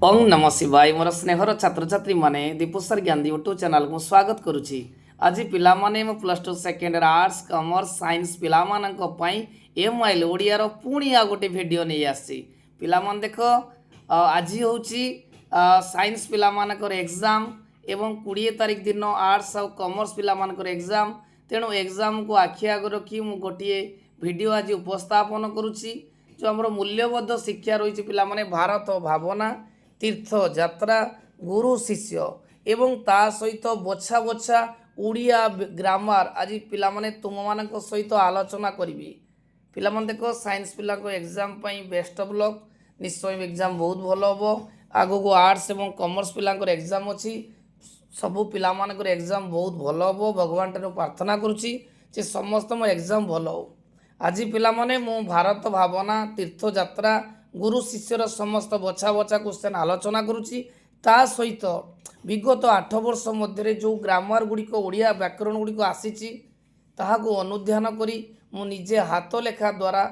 ओं नमः शिवाय मोर स्नेहर छात्र छात्री माने दीपुसर ज्ञान यूट्यूब चैनल को स्वागत करुछि। आज पिला माने मो plus two second arts commerce science पिला मानक पई एमआईएल ओडिया रो पुणी आ गोटे वीडियो नै आसी। पिला मन देखो आज होउछि साइंस पिला मानकर एग्जाम एवं 20 तारिख दिन आर्ट्स और कॉमर्स पिला मानकर एग्जाम। तेणु एग्जाम को आखि आग रखी मु गोटे वीडियो आज उपस्थापन करुछि। जो हमर मूल्यबोध शिक्षा रही पिला माने भारत भावना तीर्थ यात्रा गुरु शिष्य एवं ता सहित बछा बछा उड़िया ग्रामर आज पिला माने तुम मान सहित आलोचना करी। पिला माने देखो साइंस पिला को exam pi best of luck. निश्चय एग्जाम बहुत भल हम। आगो को आर्ट्स एवं कॉमर्स पिला एग्जाम अच्छी सबू पिला मानकर एग्जाम बहुत भल हम। भगवान ठार प्रार्थना करुच्ची जे समस्त एग्जाम भल हो। आज पिला माने मु भारत भावना तीर्थ यात्रा गुरु शिष्यर समस्त बछा बछा क्वेश्चन आलोचना करुच्ची। ता सहित विगत 8 वर्ष मध्य जो ग्रामर गुड़िक ओडिया व्याकरण गुड़िक आसी ताहाको अनुध्यान करी मु निजे हाथ लेखा द्वारा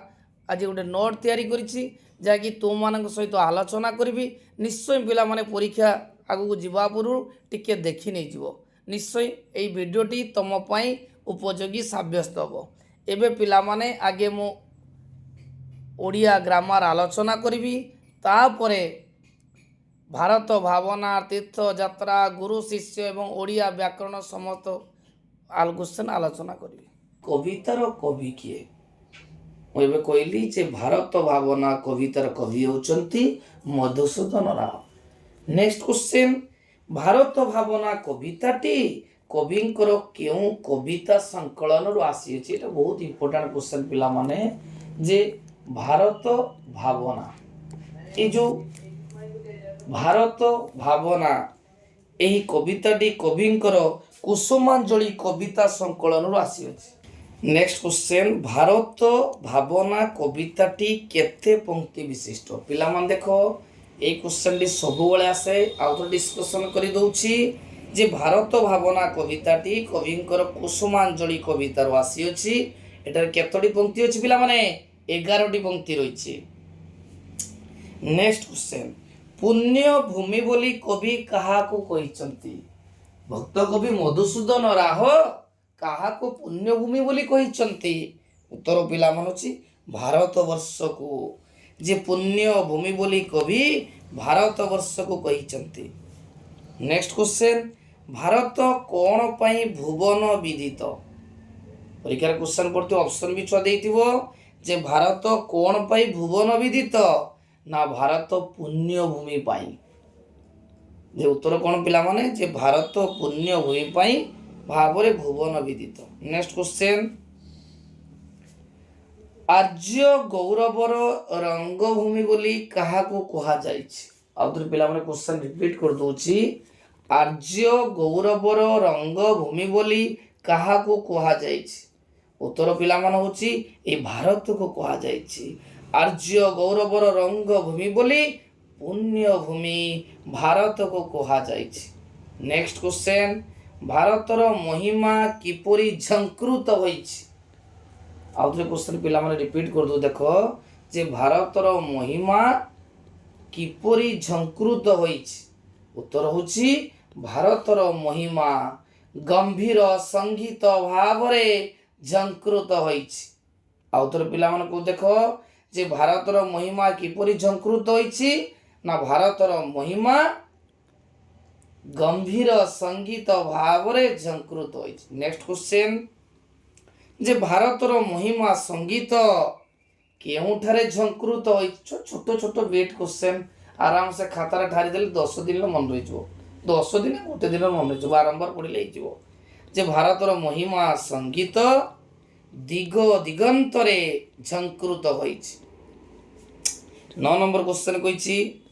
आज गोटे नोट तैयारी करिछि जाकि तुम मान सहित आलोचना करी। निश्चय पिला माने परीक्षा आगू जीवा पूर्व टिके देखि नहीं जीवो। निश्चय एई वीडियोटी तुम पई उपयोगी साब्यस्त हो। एबे पिला माने आगे मु ओडिया ग्रामर आलोचना करी तापरे भारत भावना तीर्थ यात्रा गुरु शिष्य एवं ओडिया व्याकरण समस्त क्वेश्चन आलोचना करी। कवितार कवि किए मुझे कहली जे भारत भावना कवितार कवि होचंती मधुसूदन राव। नेक्स्ट क्वेश्चन भारत भावना कविताटी कविंकर केउ कविता संकलन रु आसी अछि। एटा बहुत इंपोर्टेंट क्वेश्चन पिला माने जे भारत भावना ये जो भारत भावना यही कविताटी कविंकर कुसुमांजलि कविता संकलन रु आसी अछि। नेक्स्ट क्वेश्चन भारत भावना कविताटी केते पंक्ति विशिष्ट। पिला मान देखो ए क्वेश्चन डी सब बेले आसे आउट डिस्कशन करि दउछि जे भारत भावना कविताटी कविंकर कुसुमांजलि कविता रु आसी अछि। एटार केतोडी पंक्ति अछि पिला माने 11टी पंक्ति रही। नेक्स्ट क्वेश्चन पुण्य भूमि बोली कवि काहाको कहिसंती। भक्त कवि मधुसूदन राव काहाको पुण्य भूमि बोली कहिसंती। उत्तर पिला मन अछि भारत वर्ष को जे पुण्य भूमि बोली कवि भारत वर्ष को कहिसंती। नेक्स्ट क्वेश्चन भारत कोन पई भुवन विदित। परीक्षा क्वेश्चन पड़ते ऑप्शन भी छुआ देइथिबो जे भारत कोन पाई भुवन विदित ना भारत पुण्य भूमि पाई। जे उत्तर कोन पिला माने जे भारत पुण्य भूमि पाई भाबरे भुवन विदित। नेक्स्ट क्वेश्चन आर्य गौरवर रंगभूमि बोली काहाको कहा जाइछि। आउतर पिला माने क्वेश्चन रिपीट कर दोछि आर्य गौरवर रंगभूमि बोली काहाको कहा जाइछि। उत्तर पिला मान होछि ए भारत को कहा जाइछि। आर्य गौरवर रंग भूमि बोली पुण्य भूमि भारत को कहा जाइछि। नेक्स्ट क्वेश्चन भारतर महिमा किपरि झंकृत होइछि। आउथरे क्वेश्चन पिला माने रिपीट कर दो देखो जे भारतर महिमा किपरि झंकृत होइछि। उत्तर होछि भारतर महिमा गंभीर संगीत भावरे झंकृत होइछि। आउतर पिला मन को देखो जे भारतर महिमा किपरि झंकृत होइछि ना भारतर महिमा गंभीर संगीत भावरे झंकृत होइछि। नेक्स्ट क्वेश्चन जे भारतर महिमा संगीत केउठारे झंकृत होइछि। छोटो छोटो वेट क्वेश्चन आराम से खाता ठारी देले 10 दिन मन रहि जबो। 10 दिन गोटे दिन मन रहि जबो बारंबार पढिले हिजबो जे भारतर महिमा संगीत दिग दिगंतरे झंकृत होइछि। 9 नंबर क्वेश्चन कहिछि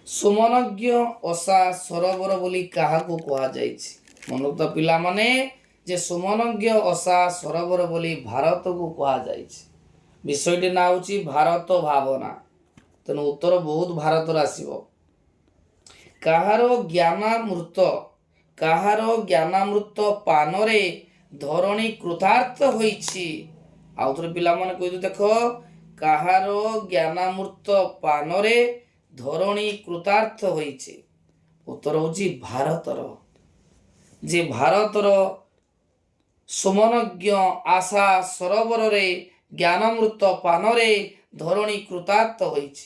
सुमनज्ञ असा सरोवर बोली काहाको कहा जाइछि। मनोक्त पिला माने जे सुमनज्ञ असा सरोवर बोली भारत को कहा जाइछि। विषयटी ना होछि भारत भावना। तेनु उत्तर बहुत भारत आसीबो। काहारो ज्ञानामृत पानरे धरणी कृतार्थ होइछि। आउथरे पिला माने कहि देखो काहारो ज्ञानामृत पानरे ଧରଣୀ କୃତାର୍ଥ ହୋଇଛି? ଉତ୍ତର ହେଉଛି ଭାରତର। ଯେ ଭାରତର ସୁମନଜ୍ଞ ଆଶା ସରୋବରରେ ଜ୍ଞାନମୃତ ପାନରେ ଧରଣୀ କୃତାର୍ଥ ହୋଇଛି।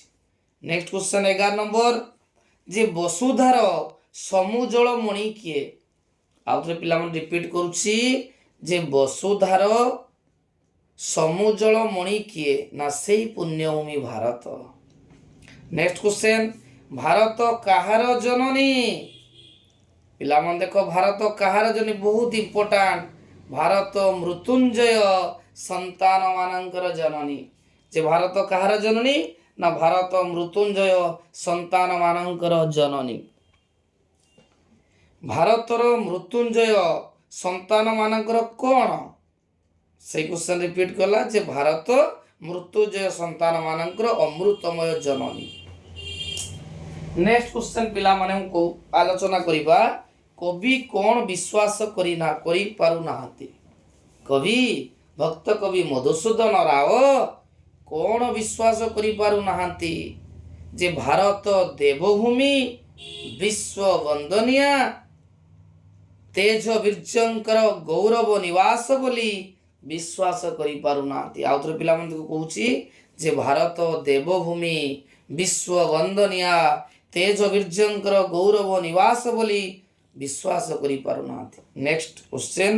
ନେକ୍ସଟ କ୍ୱେଶ୍ଚନ 11 ନମ୍ବର, ଯେ ବସୁଧାର ସମୁଜଳ ମଣି କିଏ? ଆଉ ଥରେ ପିଲାମାନେ ରିପିଟ୍ କରୁଛି, ଯେ ବସୁଧାର ସମୁଜଳ ମଣି କିଏ? ନା ସେଇ ପୁଣ୍ୟଭୂମି ଭାରତ। ନେକ୍ସଟ କ୍ୱେଶ୍ଚନ, ଭାରତ କାହାର ଜନନୀ? ପିଲାମାନେ ଦେଖ, ଭାରତ କାହାର ଜନନୀ? ବହୁତ ଇମ୍ପୋର୍ଟାଣ୍ଟ। ଭାରତ ମୃତ୍ୟୁଞ୍ଜୟ ସନ୍ତାନ ମାନଙ୍କର ଜନନୀ। ଯେ ଭାରତ କାହାର ଜନନୀ? ନା ଭାରତ ମୃତ୍ୟୁଞ୍ଜୟ ସନ୍ତାନ ମାନଙ୍କର ଜନନୀ। ଭାରତର ମୃତ୍ୟୁଞ୍ଜୟ ସନ୍ତାନ ମାନଙ୍କର କ'ଣ? ସେଇ କ୍ୱେଶ୍ଚନ ରିପିଟ୍ କଲା, ଯେ ଭାରତ ମୃତ୍ୟୁଞ୍ଜୟ ସନ୍ତାନ ମାନଙ୍କର ଅମୃତମୟ ଜନନୀ। ନେକ୍ସଟ କ୍ୱେଶ୍ଚନ ପିଲାମାନଙ୍କୁ ଆଲୋଚନା କରିବା, କବି କ'ଣ ବିଶ୍ୱାସ କରିପାରୁନାହାନ୍ତି? କବି ଭକ୍ତ କବି ମଧୁସୂଦନ ରାଓ କ'ଣ ବିଶ୍ୱାସ କରିପାରୁନାହାନ୍ତି? ଯେ ଭାରତ ଦେବଭୂମି, ବିଶ୍ୱ ବନ୍ଦନିଆ, ତେଜ ବୀର୍ଯ୍ୟଙ୍କର ଗୌରବ ନିବାସ ବୋଲି ବିଶ୍ୱାସ କରିପାରୁନାହାନ୍ତି। ଆଉ ଥରେ ପିଲାମାନଙ୍କୁ କହୁଛି, ଯେ ଭାରତ ଦେବଭୂମି, ବିଶ୍ୱ ବନ୍ଦନିଆ, ତେଜ ବୀର୍ଯ୍ୟଙ୍କର ଗୌରବ ନିବାସ ବୋଲି ବିଶ୍ୱାସ କରିପାରୁନାହାନ୍ତି। ନେକ୍ସଟ କ୍ୱେଶ୍ଚନ,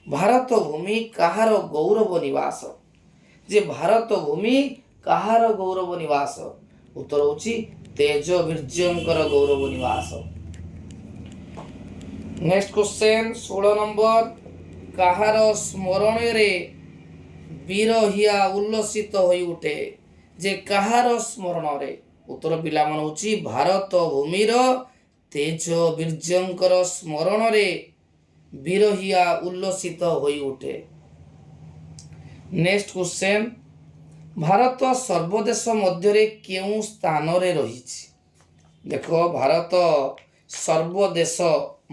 ଭାରତ ଭୂମି କାହାର ଗୌରବ ନିବାସ? ଯେ ଭାରତ ଭୂମି କାହାର ଗୌରବ ନିବାସ? ଉତ୍ତର ହେଉଛି ତେଜ ବୀର୍ଯ୍ୟଙ୍କର ଗୌରବ ନିବାସ। ନେକ୍ସଟ କ୍ୱେଶ୍ଚନ 16 ନମ୍ବର, କାହାର ସ୍ମରଣରେ ବୀରହିଆ ଉଲ୍ଲସିତ ହୋଇ ଉଠେ? ଯେ କାହାର ସ୍ମରଣରେ? ଉତ୍ତର ପିଲାମାନେ ହେଉଛି ଭାରତ ଭୂମିର ତେଜ ବୀର୍ଯ୍ୟଙ୍କର ସ୍ମରଣରେ ବୀରହିଆ ଉଲ୍ଲସିତ ହୋଇ ଉଠେ। ନେକ୍ସଟ କ୍ୱେଶ୍ଚନ, ଭାରତ ସର୍ବଦେଶ ମଧ୍ୟରେ କେଉଁ ସ୍ଥାନରେ ରହିଛି? ଦେଖ, ଭାରତ ସର୍ବଦେଶ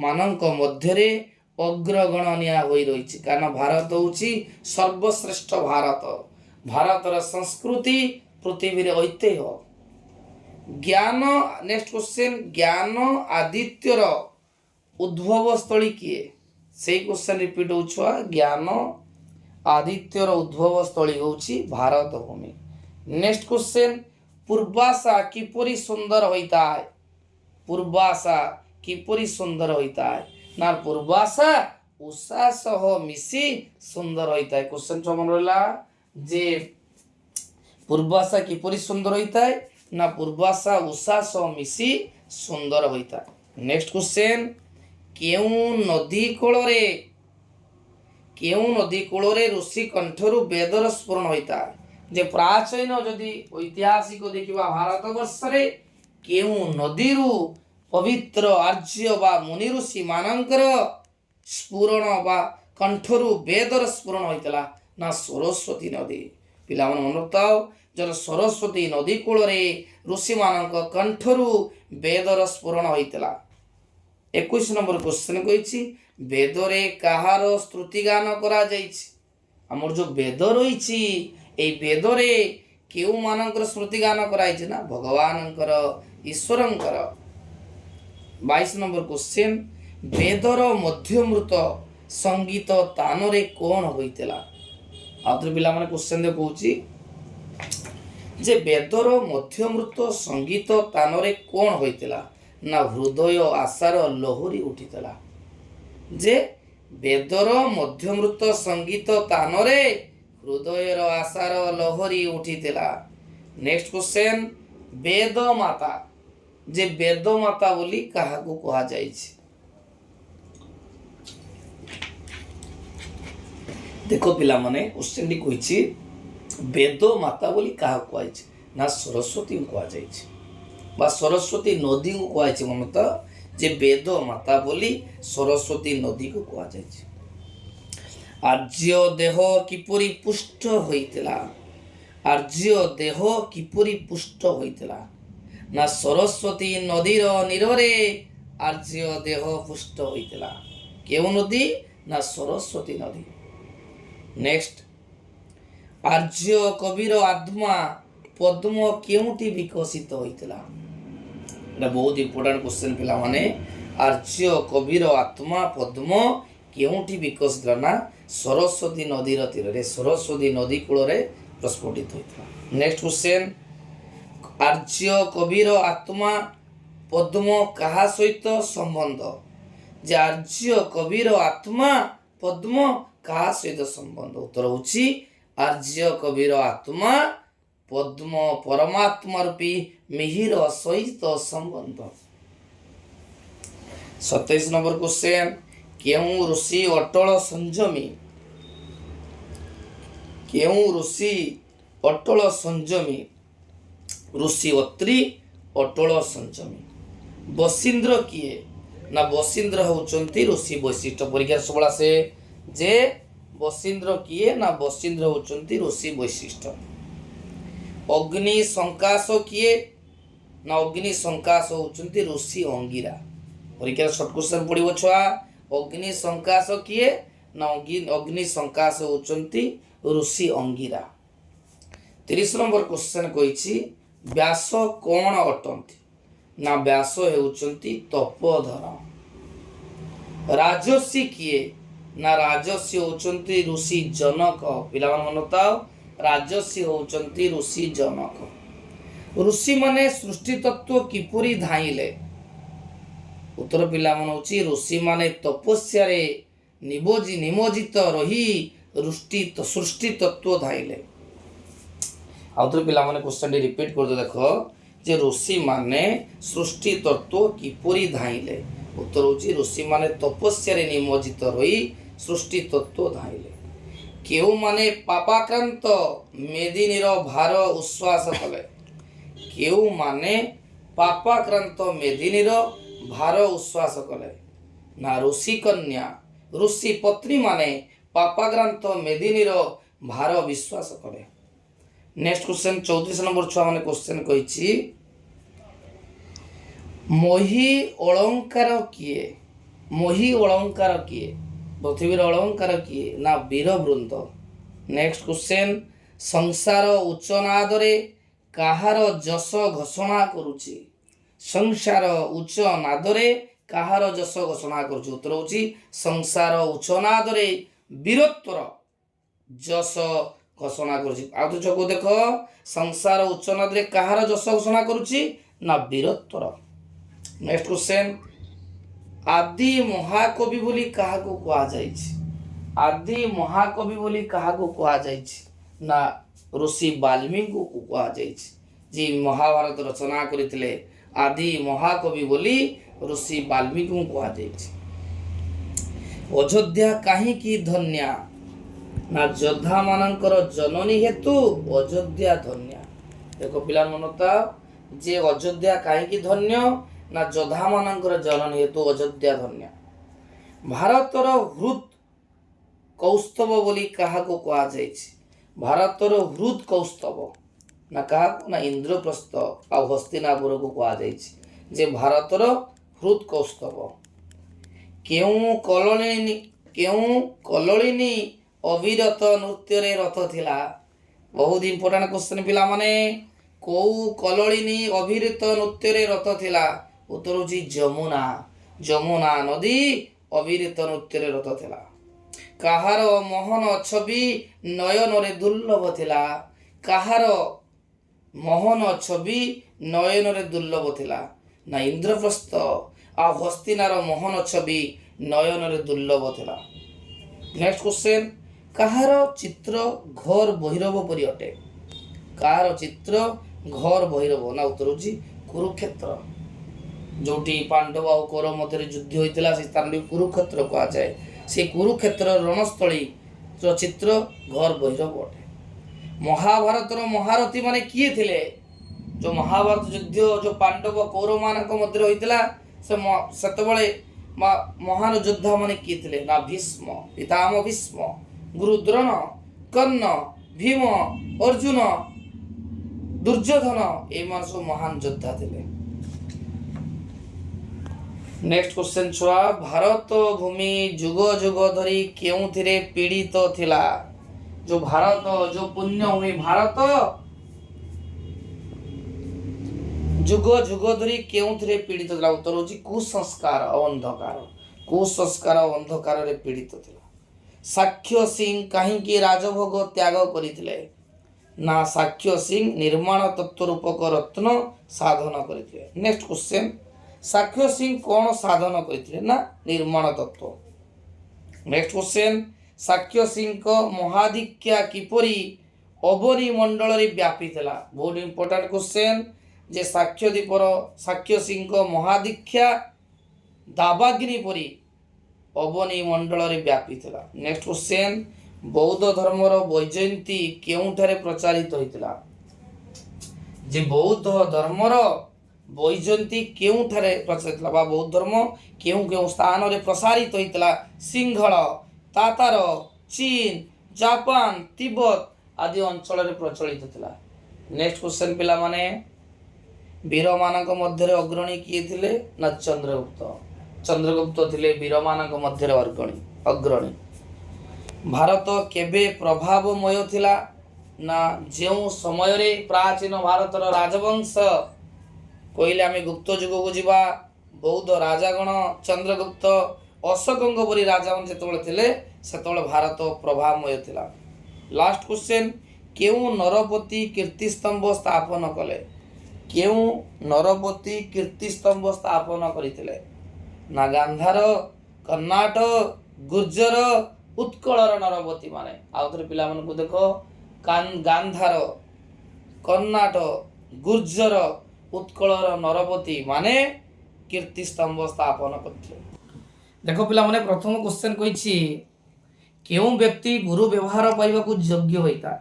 ମାନଙ୍କ ମଧ୍ୟରେ ଅଗ୍ରଗଣନୀୟ ହୋଇ ରହିଛି, କାରଣ ଭାରତ ହେଉଛି ସର୍ବଶ୍ରେଷ୍ଠ ଭାରତ। ଭାରତର ସଂସ୍କୃତି ପୃଥିବୀରେ ଐତିହ୍ୟ। ଜ୍ଞାନ, ନେକ୍ସଟ କ୍ୱେଶ୍ଚନ, ଜ୍ଞାନ ଆଦିତ୍ୟର ଉଦ୍ଭବ ସ୍ଥଳୀ କିଏ? ସେଇ କ୍ୱେଶ୍ଚନ ରିପିଟ୍ ହେଉଛି, ଜ୍ଞାନ ଆଦିତ୍ୟର ଉଦ୍ଭବ ସ୍ଥଳୀ ହେଉଛି ଭାରତ ଭୂମି। ନେକ୍ସଟ କ୍ୱେଶ୍ଚନ, ପୂର୍ବାଶା କିପରି ସୁନ୍ଦର ହୋଇଥାଏ? ପୂର୍ବାଶା କିପରି ସୁନ୍ଦର ହୋଇଥାଏ? ନା ପୂର୍ବାଶା ଉଷା ସହ ମିଶି ସୁନ୍ଦର ହୋଇଥାଏ। କ୍ୱେଶ୍ଚନ ମନେ ରହିଲା, ଯେ ପୂର୍ବାଶା କିପରି ସୁନ୍ଦର ହୋଇଥାଏ? ନା ପୂର୍ବାଶା ଉଷା ସହ ମିଶି ସୁନ୍ଦର ହୋଇଥାଏ। ନେକ୍ସଟ କ୍ୱେଶ୍ଚନ, କେଉଁ ନଦୀ କୂଳରେ ଋଷି କଣ୍ଠରୁ ବେଦର ସ୍ଫୁରଣ ହୋଇଥାଏ? ଯେ ପ୍ରାଚୀନ ଯଦି ଐତିହାସିକ ଦେଖିବା ଭାରତବର୍ଷରେ କେଉଁ ନଦୀରୁ ପବିତ୍ର ଆର୍ଯ୍ୟ ବା ମୁନି ଋଷି ମାନଙ୍କର ସ୍ଫୁରଣ ବା କଣ୍ଠରୁ ବେଦର ସ୍ଫୁରଣ ହୋଇଥିଲା? ନା ସରସ୍ୱତୀ ନଦୀ। ପିଲାମାନେ ମନେ ରଖାଅ, ଯଦି ସରସ୍ୱତୀ ନଦୀ କୂଳରେ ଋଷିମାନଙ୍କ କଣ୍ଠରୁ ବେଦର ସ୍ଫୁରଣ ହୋଇଥିଲା। 21 ନମ୍ବର କ୍ୱେଶ୍ଚନ କହିଛି, ବେଦରେ କାହାର ସ୍ତୁତିଗାନ କରାଯାଇଛି? ଆମର ଯେଉଁ ବେଦ ରହିଛି, ଏଇ ବେଦରେ କେଉଁମାନଙ୍କର ସ୍ମୃତିଗାନ କରାଯାଇଛି? ନା ଭଗବାନଙ୍କର, ଈଶ୍ୱରଙ୍କର। 22 ନମ୍ବର କ୍ୱେଶ୍ଚନ, ବେଦର ମଧ୍ୟମୃତ ସଙ୍ଗୀତ ତାନରେ କ'ଣ ହୋଇଥିଲା? ଆଉ ଥରେ ପିଲାମାନେ କ୍ୱେଶ୍ଚନ କହୁଛି, ଯେ ବେଦର ମଧ୍ୟମୃତ ସଙ୍ଗୀତ ତାନରେ କ'ଣ ହୋଇଥିଲା? ନା ହୃଦୟ ଆଶାର ଲହରୀ ଉଠିଥିଲା। ଯେ ବେଦର ମଧ୍ୟମୃତ ସଙ୍ଗୀତ ତାନରେ ହୃଦୟର ଆଶାର ଲହରୀ ଉଠିଥିଲା। ନେକ୍ସଟ କ୍ୱେଶ୍ଚନ, ବେଦ ମାତା। ଯେ ବେଦ ମାତା ବୋଲି କାହାକୁ କୁହାଯାଇଛି? ଦେଖ ପିଲାମାନେ, କ୍ୱେଶ୍ଚନଟି କହିଛି, ବେଦ ମାତା ବୋଲି କାହାକୁ କୁହାଯାଇଛି? ନା ସରସ୍ୱତୀଙ୍କୁ କୁହାଯାଇଛି, ବା ସରସ୍ୱତୀ ନଦୀକୁ କୁହାଯାଇଛି। ମନେ ତ, ଯେ ବେଦ ମାତା ବୋଲି ସରସ୍ୱତୀ ନଦୀକୁ କୁହାଯାଇଛି। ଆର୍ଯ୍ୟ ଦେହ କିପରି ପୁଷ୍ଟ ହୋଇଥିଲା? ଆର୍ଯ୍ୟ ଦେହ କିପରି ପୁଷ୍ଟ ହୋଇଥିଲା? ନା ସରସ୍ୱତୀ ନଦୀର ନୀରରେ ଆର୍ଯ୍ୟ ଦେହ ପୁଷ୍ଟ ହୋଇଥିଲା। କେଉଁ ନଦୀ? ନା ସରସ୍ୱତୀ ନଦୀ। ନେକ୍ସଟ, ଆର୍ଯ୍ୟ କବିର ଆତ୍ମା ପଦ୍ମ କେଉଁଠି ବିକଶିତ ହୋଇଥିଲା? এটা ବହୁତ ଇମ୍ପୋର୍ଟାଣ୍ଟ କ୍ୱେଶ୍ଚନ ପିଲାମାନେ। ଆର୍ଯ୍ୟ କବିର ଆତ୍ମା ପଦ୍ମ କେଉଁଠି ବିକଶିତ ହେଲା? ନା ସରସ୍ୱତୀ ନଦୀର ତୀରରେ, ସରସ୍ୱତୀ ନଦୀ କୂଳରେ ପ୍ରସ୍ଫୁଟିତ ହୋଇଥିଲା। ନେକ୍ସଟ କ୍ୱେଶ୍ଚନ, ଆର୍ଯ୍ୟ କବିର ଆତ୍ମା ପଦ୍ମ କାହା ସହିତ ସମ୍ବନ୍ଧ? ଯେ ଆର୍ଯ୍ୟ କବିର ଆତ୍ମା ପଦ୍ମ କାହା ସହିତ ସମ୍ବନ୍ଧ? ଉତ୍ତର ହେଉଛି ଆର୍ଯ୍ୟ କବିର ଆତ୍ମା ପଦ୍ମ ପରମାତ୍ମା ରୂପୀ ମିହିର ସହିତ ସମ୍ବନ୍ଧ। 27 ନମ୍ବର କ୍ୱେଶ୍ଚନ, କେଉଁ ଋଷି ଅଟଳ ସଂଯମୀ? କେଉଁ ଋଷି ଅଟଳ ସଂଯମୀ? ଋଷି ଅତ୍ରି ଅଟଳ ସଂଯମୀ। ବଶୀନ୍ଦ୍ର କିଏ? ନା ବଶୀନ୍ଦ୍ର ହେଉଛନ୍ତି ଋଷି ବୈଶିଷ୍ଟ୍ୟ। ପରୀକ୍ଷାରେ ସବୁବେଳେ ଆସେ ଯେ ବଶୀନ୍ଦ୍ର କିଏ? ନା ବଶୀନ୍ଦ୍ର ହେଉଛନ୍ତି ଋଷି ବୈଶିଷ୍ଟ୍ୟ। ଅଗ୍ନି ସଂକାଶ କିଏ? ନା ଅଗ୍ନି ସଂକାଶ ହେଉଛନ୍ତି ଋଷି ଅଙ୍ଗିରା। ପରୀକ୍ଷାରେ ସର୍ଟ କ୍ୱେଶ୍ଚନ ପଡ଼ିବ ଛୁଆ। ଅଗ୍ନି ସଂକାଶ କିଏ? ନା ଅଗ୍ନି ସଂକାଶ ହେଉଛନ୍ତି ଋଷି ଅଙ୍ଗିରା। 30 ନମ୍ବର କ୍ୱେଶ୍ଚନ କହିଛି ବ୍ୟାସ କଣ ଅଟନ୍ତି? ନା ବ୍ୟାସ ହେଉଛନ୍ତି ତପୋଧର। ରାଜର୍ଷି କିଏ? ନା ରାଜର୍ଷି ହେଉଛନ୍ତି ଋଷି ଜନକ। ପିଲାମାନେ ମନେ ଥାଉ, ରାଜର୍ଷି ହେଉଛନ୍ତି ଋଷି ଜନକ। ଋଷିମାନେ ସୃଷ୍ଟି ତତ୍ତ୍ୱ କିପରି ଧାଇଁଲେ? ଉତ୍ତର ପିଲାମାନେ ହେଉଛି ଋଷିମାନେ ତପସ୍ୟାରେ ନିମଜ୍ଜିତ ରହି ସୃଷ୍ଟି ତତ୍ତ୍ୱ ଧାଇଁଲେ। ଆଉ ଥରେ ପିଲାମାନେ କ୍ୱେଶ୍ଚନଟି ରିପିଟ୍ କରିଦେବେ। ଦେଖ ଯେ ଋଷିମାନେ ସୃଷ୍ଟି ତତ୍ତ୍ୱ କିପରି ଧାଇଁଲେ? ଉତ୍ତର ହେଉଛି ଋଷିମାନେ ତପସ୍ୟାରେ ନିମଜ୍ଜିତ ରହି ସୃଷ୍ଟି ତତ୍ତ୍ୱ ଧାଇଁଲେ। କେଉଁମାନେ ପାପାକ୍ରାନ୍ତ ମେଦିନୀର ଭାର ଉଚ୍ଛ୍ୱାସ କଲେ? କେଉଁମାନେ ପାପାକ୍ରାନ୍ତ ମେଦିନୀର ଭାର ଉଚ୍ଛ୍ୱାସ କଲେ? ନା ଋଷିକନ୍ୟା ଋଷି ପତ୍ନୀମାନେ ପାପାକ୍ରାନ୍ତ ମେଦିନୀର ଭାର ବିଶ୍ୱାସ କଲେ। ନେକ୍ସଟ କ୍ୱେଶ୍ଚନ 34 ନମ୍ବର ଛୁଆମାନେ କ୍ୱେଶ୍ଚନ କହିଛି ମହି ଅଳଙ୍କାର କିଏ? ମହି ଅଳଙ୍କାର କିଏ? ପୃଥିବୀର ଅଳଙ୍କାର କିଏ? ନା ବୀରବୃନ୍ଦ। ନେକ୍ସଟ କ୍ୱେଶ୍ଚନ, ସଂସାର ଉଚ୍ଚ ନାଦରେ କାହାର ଯଶ ଘୋଷଣା କରୁଛି? ସଂସାର ଉଚ୍ଚ ନାଦରେ କାହାର ଯଶ ଘୋଷଣା କରୁଛି? ଉତ୍ତର ହେଉଛି ସଂସାର ଉଚ୍ଚ ନାଦରେ ବୀରତ୍ୱର ଯଶ ଘୋଷଣା କରୁଛି। ଆଉ ତ ଚକୁ ଦେଖ, ସଂସାର ଉଚ୍ଚ ନାଦରେ କାହାର ଯଶ ଘୋଷଣା କରୁଛି? ନା ବୀରତ୍ୱର। ନେକ୍ସଟ କ୍ୱେଶ୍ଚନ, ଆଦି ମହାକବି ବୋଲି କାହାକୁ କୁହାଯାଇଛି? ଆଦି ମହାକବି ବୋଲି କାହାକୁ କୁହାଯାଇଛି? ନା ଋଷି ବାଲ୍ମୀଙ୍କୁ କୁହାଯାଇଛି। ଯିଏ ମହାଭାରତ ରଚନା କରିଥିଲେ ଆଦି ମହାକବି ବୋଲି ଋଷି ବାଲ୍ମୀଙ୍କୁ କୁହାଯାଇଛି। ଅଯୋଧ୍ୟା କାହିଁକି ଧନ୍ୟା? ନା ଯୋଦ୍ଧାମାନଙ୍କର ଜନନୀ ହେତୁ ଅଯୋଧ୍ୟା ଧନ୍ୟା। ଦେଖ ପିଲାମାନେ ମନେ ଥାଉ ଯେ ଅଯୋଧ୍ୟା କାହିଁକି ଧନ୍ୟ? ନା ଯୋଦ୍ଧାମାନଙ୍କର ଜନନୀ ହେତୁ ଅଯୋଧ୍ୟା ଧନ୍ୟା। ଭାରତର ହୃଦ୍ କୌସ୍ତବ ବୋଲି କାହାକୁ କୁହାଯାଇଛି? ଭାରତର ହୃଦ୍ କୌସ୍ତବ ନା କାହାକୁ? ନା ଇନ୍ଦ୍ରପ୍ରସ୍ଥ ଆଉ ହସ୍ତିନାପୁରକୁ କୁହାଯାଇଛି ଯେ ଭାରତର ହୃଦ୍ କୌସ୍ତବ। କେଉଁ କଲଳିନୀ ଅବିରତ ନୃତ୍ୟରେ ରତ ଥିଲା? ବହୁତ ଇମ୍ପୋର୍ଟାଣ୍ଟ କ୍ୱେଶ୍ଚନ ପିଲାମାନେ। କେଉଁ କଲଳିନୀ ଅବିରତ ନୃତ୍ୟରେ ରତ ଥିଲା? ଉତ୍ତର ହେଉଛି ଯମୁନା। ଯମୁନା ନଦୀ ଅବିରତ ନୃତ୍ୟରେ ରତ ଥିଲା। କାହାର ମୋହନ ଛବି ନୟନରେ ଦୁର୍ଲଭ ଥିଲା? କାହାର ମୋହନ ଛବି ନୟନରେ ଦୁର୍ଲଭ ଥିଲା? ନା ଇନ୍ଦ୍ରପ୍ରସ୍ଥ ଆଉ ହସ୍ତିନାର ମୋହନ ଛବି ନୟନରେ ଦୁର୍ଲଭ ଥିଲା। ନେକ୍ସଟ କ୍ୱେଶ୍ଚନ, କାହାର ଚିତ୍ର ଘୋର ଭୈରବ ପରି ଅଟେ? କାହାର ଚିତ୍ର ଘୋର ଭୈରବ? ନା ଉତ୍ତର ହେଉଛି କୁରୁକ୍ଷେତ୍ର। ଯେଉଁଠି ପାଣ୍ଡବ ଆଉ କୌରବ ମଧ୍ୟରେ ଯୁଦ୍ଧ ହୋଇଥିଲା ସେ ସ୍ଥାନଟି କୁରୁକ୍ଷେତ୍ର କୁହାଯାଏ। ସେ କୁରୁକ୍ଷେତ୍ର ରଣସ୍ଥଳୀର ଚିତ୍ର ଘୋର ଭୈରବ ଅଟେ। ମହାଭାରତର ମହାରଥୀ ମାନେ କିଏ ଥିଲେ? ଯେଉଁ ମହାଭାରତ ଯୁଦ୍ଧ ଯେଉଁ ପାଣ୍ଡବ କୌରବ ମାନଙ୍କ ମଧ୍ୟରେ ହୋଇଥିଲା ସେତେବେଳେ ମହାନ ଯୋଦ୍ଧା ମାନେ କିଏ ଥିଲେ? ନା ଭୀଷ୍ମ, ପିତାମହ ଭୀଷ୍ମ, ଗୁରୁ ଦ୍ରୋଣ, କର୍ଣ୍ଣ, ଭୀମ, ଅର୍ଜୁନ, ଦୁର୍ଯ୍ୟୋଧନ ଏମାନେ ସବୁ ମହାନ ଯୋଦ୍ଧା ଥିଲେ। ନେକ୍ସଟ କ୍ୱେଶ୍ଚନ ଛୁଆ, ଭାରତ ଭୂମି ଯୁଗ ଯୁଗ ଧରି କେଉଁଥିରେ ପୀଡ଼ିତ ଥିଲା? ଯେଉଁ ଭାରତ ଯେଉଁ ପୁଣ୍ୟଭୂମି ଭାରତ ଯୁଗ ଯୁଗ ଧରି କେଉଁଥିରେ ପୀଡ଼ିତ ଥିଲା? ଉତ୍ତର ହେଉଛି କୁସଂସ୍କାର ଆଉ ଅନ୍ଧକାର। କୁସଂସ୍କାର ଆଉ ଅନ୍ଧକାରରେ ପୀଡ଼ିତ ଥିଲା। ସାକ୍ଷ୍ୟ ସିଂ କାହିଁକି ରାଜଭୋଗ ତ୍ୟାଗ କରିଥିଲେ? ନା ସାକ୍ଷ୍ୟ ସିଂ ନିର୍ମାଣ ତତ୍ତ୍ୱ ରୂପକ ରତ୍ନ ସାଧନ କରିଥିଲେ। ନେକ୍ସଟ କ୍ୱେଶ୍ଚନ୍, ସାକ୍ଷ୍ୟ ସିଂ କ'ଣ ସାଧନ କରିଥିଲେ? ନା ନିର୍ମାଣ ତତ୍ତ୍ୱ। ନେକ୍ସଟ କ୍ୱେଶ୍ଚନ୍, ସାକ୍ଷ୍ୟ ସିଂଙ୍କ ମହାଦୀକ୍ଷା କିପରି ଅବନୀ ମଣ୍ଡଳରେ ବ୍ୟାପିଥିଲା? ବହୁତ ଇମ୍ପୋର୍ଟାଣ୍ଟ କ୍ୱେଶ୍ଚନ୍ ଯେ ସାକ୍ଷ୍ୟ ସିଂଙ୍କ ମହାଦୀକ୍ଷା ଦାବାଗ୍ନି ପରି ଅବନୀ ମଣ୍ଡଳରେ ବ୍ୟାପିଥିଲା। ନେକ୍ସଟ କ୍ୱେଶ୍ଚନ୍, ବୌଦ୍ଧ ଧର୍ମର ବୈଜୟନ୍ତୀ କେଉଁଠାରେ ପ୍ରଚାରିତ ହୋଇଥିଲା? ଯେ ବୌଦ୍ଧ ଧର୍ମର ବୈଜୟନ୍ତୀ କେଉଁଠାରେ ପ୍ରଚାରିତ ଥିଲା ବା ବୌଦ୍ଧ ଧର୍ମ କେଉଁ କେଉଁ ସ୍ଥାନରେ ପ୍ରସାରିତ ହୋଇଥିଲା? ସିଂହଳ, ତାତାର, ଚୀନ, ଜାପାନ, ତିବ୍ବତ ଆଦି ଅଞ୍ଚଳରେ ପ୍ରଚଳିତ ଥିଲା। ନେକ୍ସଟ କ୍ୱେଶ୍ଚନ୍ ପିଲାମାନେ, ବୀରମାନଙ୍କ ମଧ୍ୟରେ ଅଗ୍ରଣୀ କିଏ ଥିଲେ? ନା ଚନ୍ଦ୍ରଗୁପ୍ତ। ଚନ୍ଦ୍ରଗୁପ୍ତ ଥିଲେ ବୀରମାନଙ୍କ ମଧ୍ୟରେ ଅଗ୍ରଣୀ। ଭାରତ କେବେ ପ୍ରଭାବମୟ ଥିଲା? ନା ଯେଉଁ ସମୟରେ ପ୍ରାଚୀନ ଭାରତର ରାଜବଂଶ, କହିଲେ ଆମେ ଗୁପ୍ତ ଯୁଗକୁ ଯିବା, ବୌଦ୍ଧ ରାଜାଗଣ, ଚନ୍ଦ୍ରଗୁପ୍ତ, ଅଶୋକଙ୍କ ପରି ରାଜାମାନେ ଯେତେବେଳେ ଥିଲେ ସେତେବେଳେ ଭାରତ ପ୍ରଭାବମୟ ଥିଲା। ଲାଷ୍ଟ କ୍ୱେଶ୍ଚନ୍, କେଉଁ ନରପତି କୀର୍ତ୍ତିସ୍ତମ୍ଭ ସ୍ଥାପନ କଲେ? କେଉଁ ନରପତି କୀର୍ତ୍ତିସ୍ତମ୍ଭ ସ୍ଥାପନ କରିଥିଲେ? ନା ଗାନ୍ଧାର, କର୍ଣ୍ଣାଟ, ଗୁର୍ଜର, ଉତ୍କଳର ନରପତି ମାନେ। ଆଉ ଥରେ ପିଲାମାନଙ୍କୁ ଦେଖ, ଗାନ୍ଧାର, କର୍ଣ୍ଣାଟ, ଗୁର୍ଜର, ଉତ୍କଳର ନରପତି ମାନେ କୀର୍ତ୍ତିସ୍ତମ୍ଭ ସ୍ଥାପନ କରିଥିଲେ। ଦେଖ ପିଲାମାନେ, ପ୍ରଥମ କ୍ୱେଶ୍ଚନ୍ କହିଛି କେଉଁ ବ୍ୟକ୍ତି ଗୁରୁ ବ୍ୟବହାର ପାଇବାକୁ ଯୋଗ୍ୟ ହୋଇଥାଏ?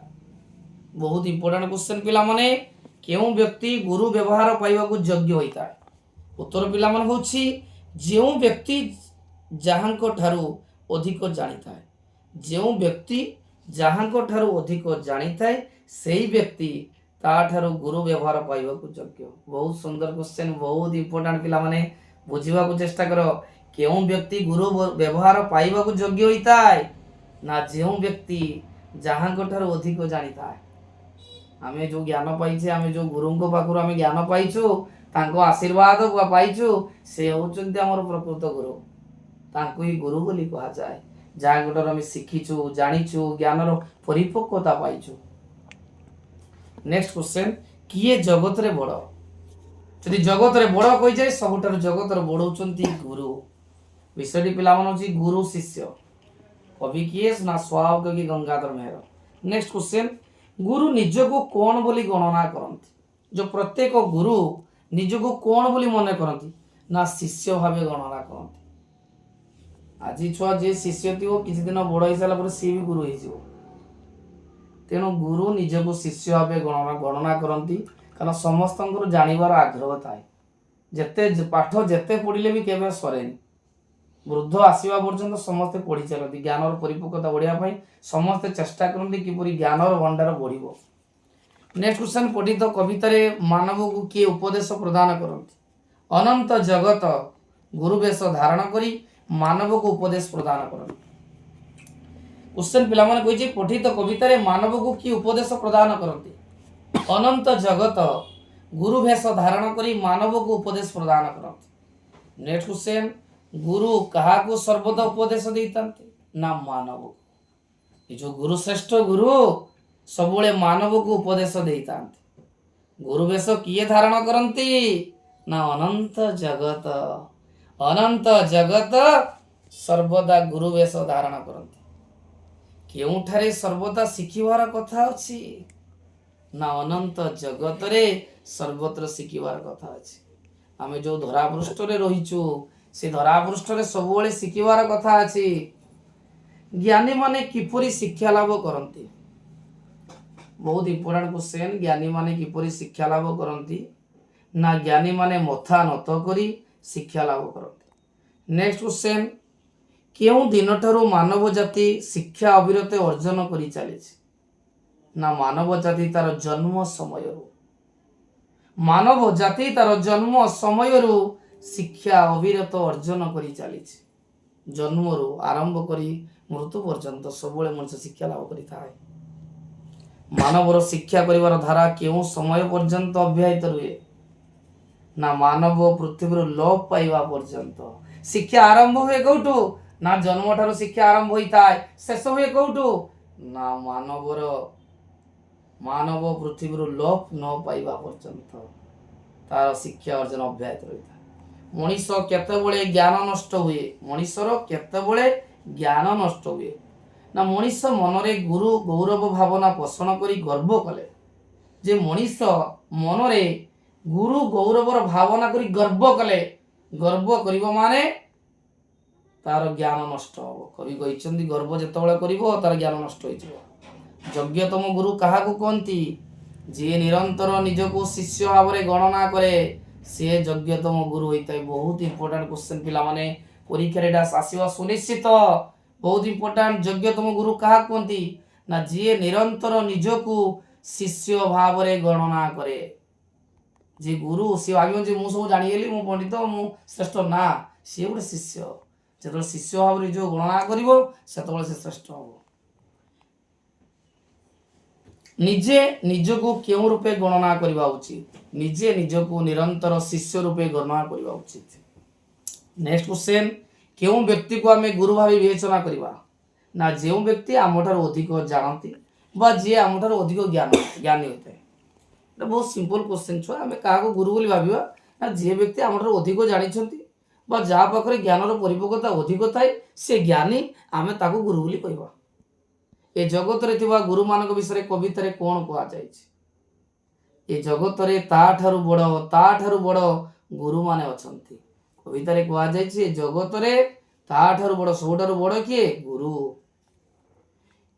ବହୁତ ଇମ୍ପୋର୍ଟାଣ୍ଟ କ୍ୱେଶ୍ଚନ୍ ପିଲାମାନେ, କେଉଁ ବ୍ୟକ୍ତି ଗୁରୁ ବ୍ୟବହାର ପାଇବାକୁ ଯୋଗ୍ୟ ହୋଇଥାଏ? ଉତ୍ତର ପିଲାମାନେ ହେଉଛି ଯେଉଁ ବ୍ୟକ୍ତି ଯାହାଙ୍କ ଠାରୁ ଅଧିକ ଜାଣିଥାଏ। ଯେଉଁ ବ୍ୟକ୍ତି ଯାହାଙ୍କ ଠାରୁ ଅଧିକ ଜାଣିଥାଏ ସେହି ବ୍ୟକ୍ତି ତାଠାରୁ ଗୁରୁ ବ୍ୟବହାର ପାଇବାକୁ ଯୋଗ୍ୟ। ବହୁତ ସୁନ୍ଦର କ୍ୱେଶ୍ଚନ୍, ବହୁତ ଇମ୍ପୋର୍ଟାଣ୍ଟ ପିଲାମାନେ, ବୁଝିବାକୁ ଚେଷ୍ଟା କର। କେଉଁ ବ୍ୟକ୍ତି ଗୁରୁ ବ୍ୟବହାର ପାଇବାକୁ ଯୋଗ୍ୟ ହୋଇଥାଏ? ନା ଯେଉଁ ବ୍ୟକ୍ତି ଯାହାଙ୍କ ଠାରୁ ଅଧିକ ଜାଣିଥାଏ। ଆମେ ଯେଉଁ ଜ୍ଞାନ ପାଇଛେ, ଆମେ ଯେଉଁ ଗୁରୁଙ୍କ ପାଖରୁ ଆମେ ଜ୍ଞାନ ପାଇଛୁ, ତାଙ୍କ ଆଶୀର୍ବାଦ ପାଇଛୁ, ସେ ହେଉଛନ୍ତି ଆମର ପ୍ରକୃତ ଗୁରୁ। ତାଙ୍କୁ ହିଁ ଗୁରୁ ବୋଲି କୁହାଯାଏ, ଯାହାଙ୍କଠାରୁ ଆମେ ଶିଖିଛୁ, ଜାଣିଛୁ, ଜ୍ଞାନର ପରିପକ୍ୱତା ପାଇଛୁ। ନେକ୍ସଟ କ୍ୱେଶ୍ଚନ୍, କିଏ ଜଗତରେ ବଡ଼? ଯଦି ଜଗତରେ ବଡ଼ କହିଯାଏ, ସବୁଠାରୁ ଜଗତରେ ବଡ଼ ହେଉଛନ୍ତି ଗୁରୁ। ବିଷୟଟି ପିଲାମାନେ ହେଉଛି ଗୁରୁ ଶିଷ୍ୟ। କବି କିଏ? ନା ସ୍ୱଭାବକବି ଗଙ୍ଗାଧର ମେହେର। ନେକ୍ସଟ କ୍ୱେଶ୍ଚନ୍, ଗୁରୁ ନିଜକୁ କ'ଣ ବୋଲି ଗଣନା କରନ୍ତି? ଯେଉଁ ପ୍ରତ୍ୟେକ ଗୁରୁ ନିଜକୁ କ'ଣ ବୋଲି ମନେ କରନ୍ତି? ନା ଶିଷ୍ୟ ଭାବେ ଗଣନା କରନ୍ତି। ଆଜି ଛୁଆ ଯିଏ ଶିଷ୍ୟ ଥିବ, କିଛି ଦିନ ବଡ଼ ହେଇସାରିଲା ପରେ ସିଏ ବି ଗୁରୁ ହେଇଯିବ। ତେଣୁ ଗୁରୁ ନିଜକୁ ଶିଷ୍ୟ ଭାବେ ଗଣନା କରନ୍ତି, କାରଣ ସମସ୍ତଙ୍କର ଜାଣିବାର ଆଗ୍ରହ ଥାଏ। ଯେତେ ପାଠ ଯେତେ ପଢ଼ିଲେ ବି କେବେ ସରେନି। ବୃଦ୍ଧ ଆସିବା ପର୍ଯ୍ୟନ୍ତ ସମସ୍ତେ ପଢ଼ି ଚାଲନ୍ତି। ଜ୍ଞାନର ପରିପକ୍ୱତା ବଢ଼ିବା ପାଇଁ ସମସ୍ତେ ଚେଷ୍ଟା କରନ୍ତି କିପରି ଜ୍ଞାନର ଭଣ୍ଡାର ବଢ଼ିବ। ନେକ୍ସଟ କ୍ୱେଶ୍ଚନ୍, ପଠିତ କବିତାରେ ମାନବକୁ କିଏ ଉପଦେଶ ପ୍ରଦାନ କରନ୍ତି? ଅନନ୍ତ ଜଗତ ଗୁରୁ ବେଶ ଧାରଣ କରି ମାନବକୁ ଉପଦେଶ ପ୍ରଦାନ କରନ୍ତି। କ୍ୱେଶ୍ଚନ୍ ପିଲାମାନେ କହିଛି, ପଠିତ କବିତାରେ ମାନବକୁ କିଏ ଉପଦେଶ ପ୍ରଦାନ କରନ୍ତି? ଅନନ୍ତ ଜଗତ ଗୁରୁ ବେଶ ଧାରଣ କରି ମାନବକୁ ଉପଦେଶ ପ୍ରଦାନ କରନ୍ତି। ନେକ୍ସଟ କ୍ୱେଶ୍ଚନ୍, ଗୁରୁ କାହାକୁ ସର୍ବଦା ଉପଦେଶ ଦେଇଥାନ୍ତି? ନା ମାନବକୁ। ଏ ଯେଉଁ ଗୁରୁ ଶ୍ରେଷ୍ଠ ଗୁରୁ ସବୁବେଳେ ମାନବକୁ ଉପଦେଶ ଦେଇଥାନ୍ତି। ଗୁରୁ ବେଶ କିଏ ଧାରଣ କରନ୍ତି? ନା ଅନନ୍ତ ଜଗତ। ଅନନ୍ତ ଜଗତ ସର୍ବଦା ଗୁରୁ ବେଶ ଧାରଣ କରନ୍ତି। କେଉଁଠାରେ ସର୍ବଦା ଶିଖିବାର କଥା ଅଛି? ନା ଅନନ୍ତ ଜଗତରେ ସର୍ବତ୍ର ଶିଖିବାର କଥା ଅଛି। ଆମେ ଯେଉଁ ଧରାପୃଷ୍ଠରେ ରହିଛୁ, ସେ ଧରାପୃଷ୍ଠରେ ସବୁବେଳେ ଶିଖିବାର କଥା ଅଛି। ଜ୍ଞାନୀମାନେ କିପରି ଶିକ୍ଷା ଲାଭ କରନ୍ତି? ବହୁତ ଇମ୍ପୋର୍ଟାଣ୍ଟ କ୍ୱେଶ୍ଚନ୍, ଜ୍ଞାନୀମାନେ କିପରି ଶିକ୍ଷା ଲାଭ କରନ୍ତି? ନା ଜ୍ଞାନୀମାନେ ମଥା ନତ କରି ଶିକ୍ଷା ଲାଭ କରନ୍ତି। ନେକ୍ସଟ କ୍ୱେଶ୍ଚନ୍, କେଉଁ ଦିନଠାରୁ ମାନବ ଜାତି ଶିକ୍ଷା ଅବିରତ ଅର୍ଜନ କରି ଚାଲିଛି? ନା ମାନବ ଜାତି ତାର ଜନ୍ମ ସମୟରୁ। ମାନବ ଜାତି ତାର ଜନ୍ମ ସମୟରୁ ଶିକ୍ଷା ଅବିରତ ଅର୍ଜନ କରି ଚାଲିଛି। ଜନ୍ମରୁ ଆରମ୍ଭ କରି ମୃତ୍ୟୁ ପର୍ଯ୍ୟନ୍ତ ସବୁବେଳେ ମଣିଷ ଶିକ୍ଷା ଲାଭ କରିଥାଏ। ମାନବର ଶିକ୍ଷା କରିବାର ଧାରା କେଉଁ ସମୟ ପର୍ଯ୍ୟନ୍ତ ଅବ୍ୟାହତ ରୁହେ? ନା ମାନବ ପୃଥିବୀରୁ ଲୋପ ପାଇବା ପର୍ଯ୍ୟନ୍ତ। ଶିକ୍ଷା ଆରମ୍ଭ ହୁଏ କୋଉଠୁ? ନା ଜନ୍ମ ଠାରୁ ଶିକ୍ଷା ଆରମ୍ଭ ହୋଇଥାଏ। ଶେଷ ହୁଏ କୋଉଠୁ? ନା ମାନବ ପୃଥିବୀରୁ ଲୋପ ନ ପାଇବା ପର୍ଯ୍ୟନ୍ତ ତାର ଶିକ୍ଷା ଅର୍ଜନ ଅବ୍ୟାହତ ରହିଥାଏ। ମଣିଷ କେତେବେଳେ ଜ୍ଞାନ ନଷ୍ଟ ହୁଏ? ମଣିଷର କେତେବେଳେ ଜ୍ଞାନ ନଷ୍ଟ ହୁଏ? ନା ମଣିଷ ମନରେ ଗୁରୁ ଗୌରବ ଭାବନା ପୋଷଣ କରି ଗର୍ବ କଲେ। ଯେ ମଣିଷ ମନରେ ଗୁରୁ ଗୌରବର ଭାବନା କରି ଗର୍ବ କଲେ, ଗର୍ବ କରିବ ମାନେ ତାର ଜ୍ଞାନ ନଷ୍ଟ ହବ। କବି କହିଛନ୍ତି ଗର୍ବ ଯେତେବେଳେ କରିବ ତାର ଜ୍ଞାନ ନଷ୍ଟ ହୋଇଯିବ। ଯୋଗ୍ୟତମ ଗୁରୁ କାହାକୁ କହନ୍ତି? ଯିଏ ନିରନ୍ତର ନିଜକୁ ଶିଷ୍ୟ ଭାବରେ ଗଣନା କରେ ସେ ଯୋଗ୍ୟତମ ଗୁରୁ ହୋଇଥାଏ। ବହୁତ ଇମ୍ପୋର୍ଟାଣ୍ଟ କ୍ୱେଶ୍ଚନ ପିଲାମାନେ, ପରୀକ୍ଷାରେ ଏଇଟା ଆସିବା ସୁନିଶ୍ଚିତ। ବହୁତ ଇମ୍ପୋର୍ଟାଣ୍ଟ। ଯୋଗ୍ୟତମ ଗୁରୁ କାହାକୁ କୁହନ୍ତି? ନା ଯିଏ ନିରନ୍ତର ନିଜକୁ ଶିଷ୍ୟ ଭାବରେ ଗଣନା କରେ। ଯେ ଗୁରୁ ସିଏ ଭାବିବ ଯେ ମୁଁ ସବୁ ଜାଣିଗଲି, ମୁଁ ପଣ୍ଡିତ, ମୁଁ ଶ୍ରେଷ୍ଠ। ନା, ସିଏ ଗୋଟେ ଶିଷ୍ୟ। ଯେତେବେଳେ ଶିଷ୍ୟ ଭାବରେ ନିଜକୁ ଗଣନା କରିବ ସେତେବେଳେ ସେ ଶ୍ରେଷ୍ଠ ହବ। ନିଜେ ନିଜକୁ କେଉଁ ରୂପେ ଗଣନା କରିବା ଉଚିତ? ନିଜେ ନିଜକୁ ନିରନ୍ତର ଶିଷ୍ୟ ରୂପେ ଗଣନା କରିବା ଉଚିତ। ନେକ୍ସଟ କ୍ୱେଶ୍ଚନ, କେଉଁ ବ୍ୟକ୍ତିକୁ ଆମେ ଗୁରୁ ଭାବେ ବିବେଚନା କରିବା? ନା ଯେଉଁ ବ୍ୟକ୍ତି ଆମଠାରୁ ଅଧିକ ଜାଣନ୍ତି ବା ଯିଏ ଆମଠାରୁ ଅଧିକ ଜ୍ଞାନୀ ହୋଇଥାଏ। এটা ବହୁତ ସିମ୍ପଲ କ୍ୱେଶ୍ଚନ ଛୁଆ। ଆମେ କାହାକୁ ଗୁରୁ ବୋଲି ଭାବିବା? ନା ଯିଏ ବ୍ୟକ୍ତି ଆମଠାରୁ ଅଧିକ ଜାଣିଛନ୍ତି ବା ଯାହା ପାଖରେ ଜ୍ଞାନର ପରିପକ୍ୱତା ଅଧିକ ଥାଏ ସେ ଜ୍ଞାନୀ, ଆମେ ତାକୁ ଗୁରୁ ବୋଲି କହିବା। ଏ ଜଗତରେ ଥିବା ଗୁରୁମାନଙ୍କ ବିଷୟରେ କବିତାରେ କ'ଣ କୁହାଯାଇଛି? ଏ ଜଗତରେ ତାଠାରୁ ବଡ଼ ଗୁରୁମାନେ ଅଛନ୍ତି। କବିତାରେ କୁହାଯାଇଛି ଏ ଜଗତରେ ତାଠାରୁ ବଡ଼, ସବୁଠାରୁ ବଡ଼ କିଏ? ଗୁରୁ।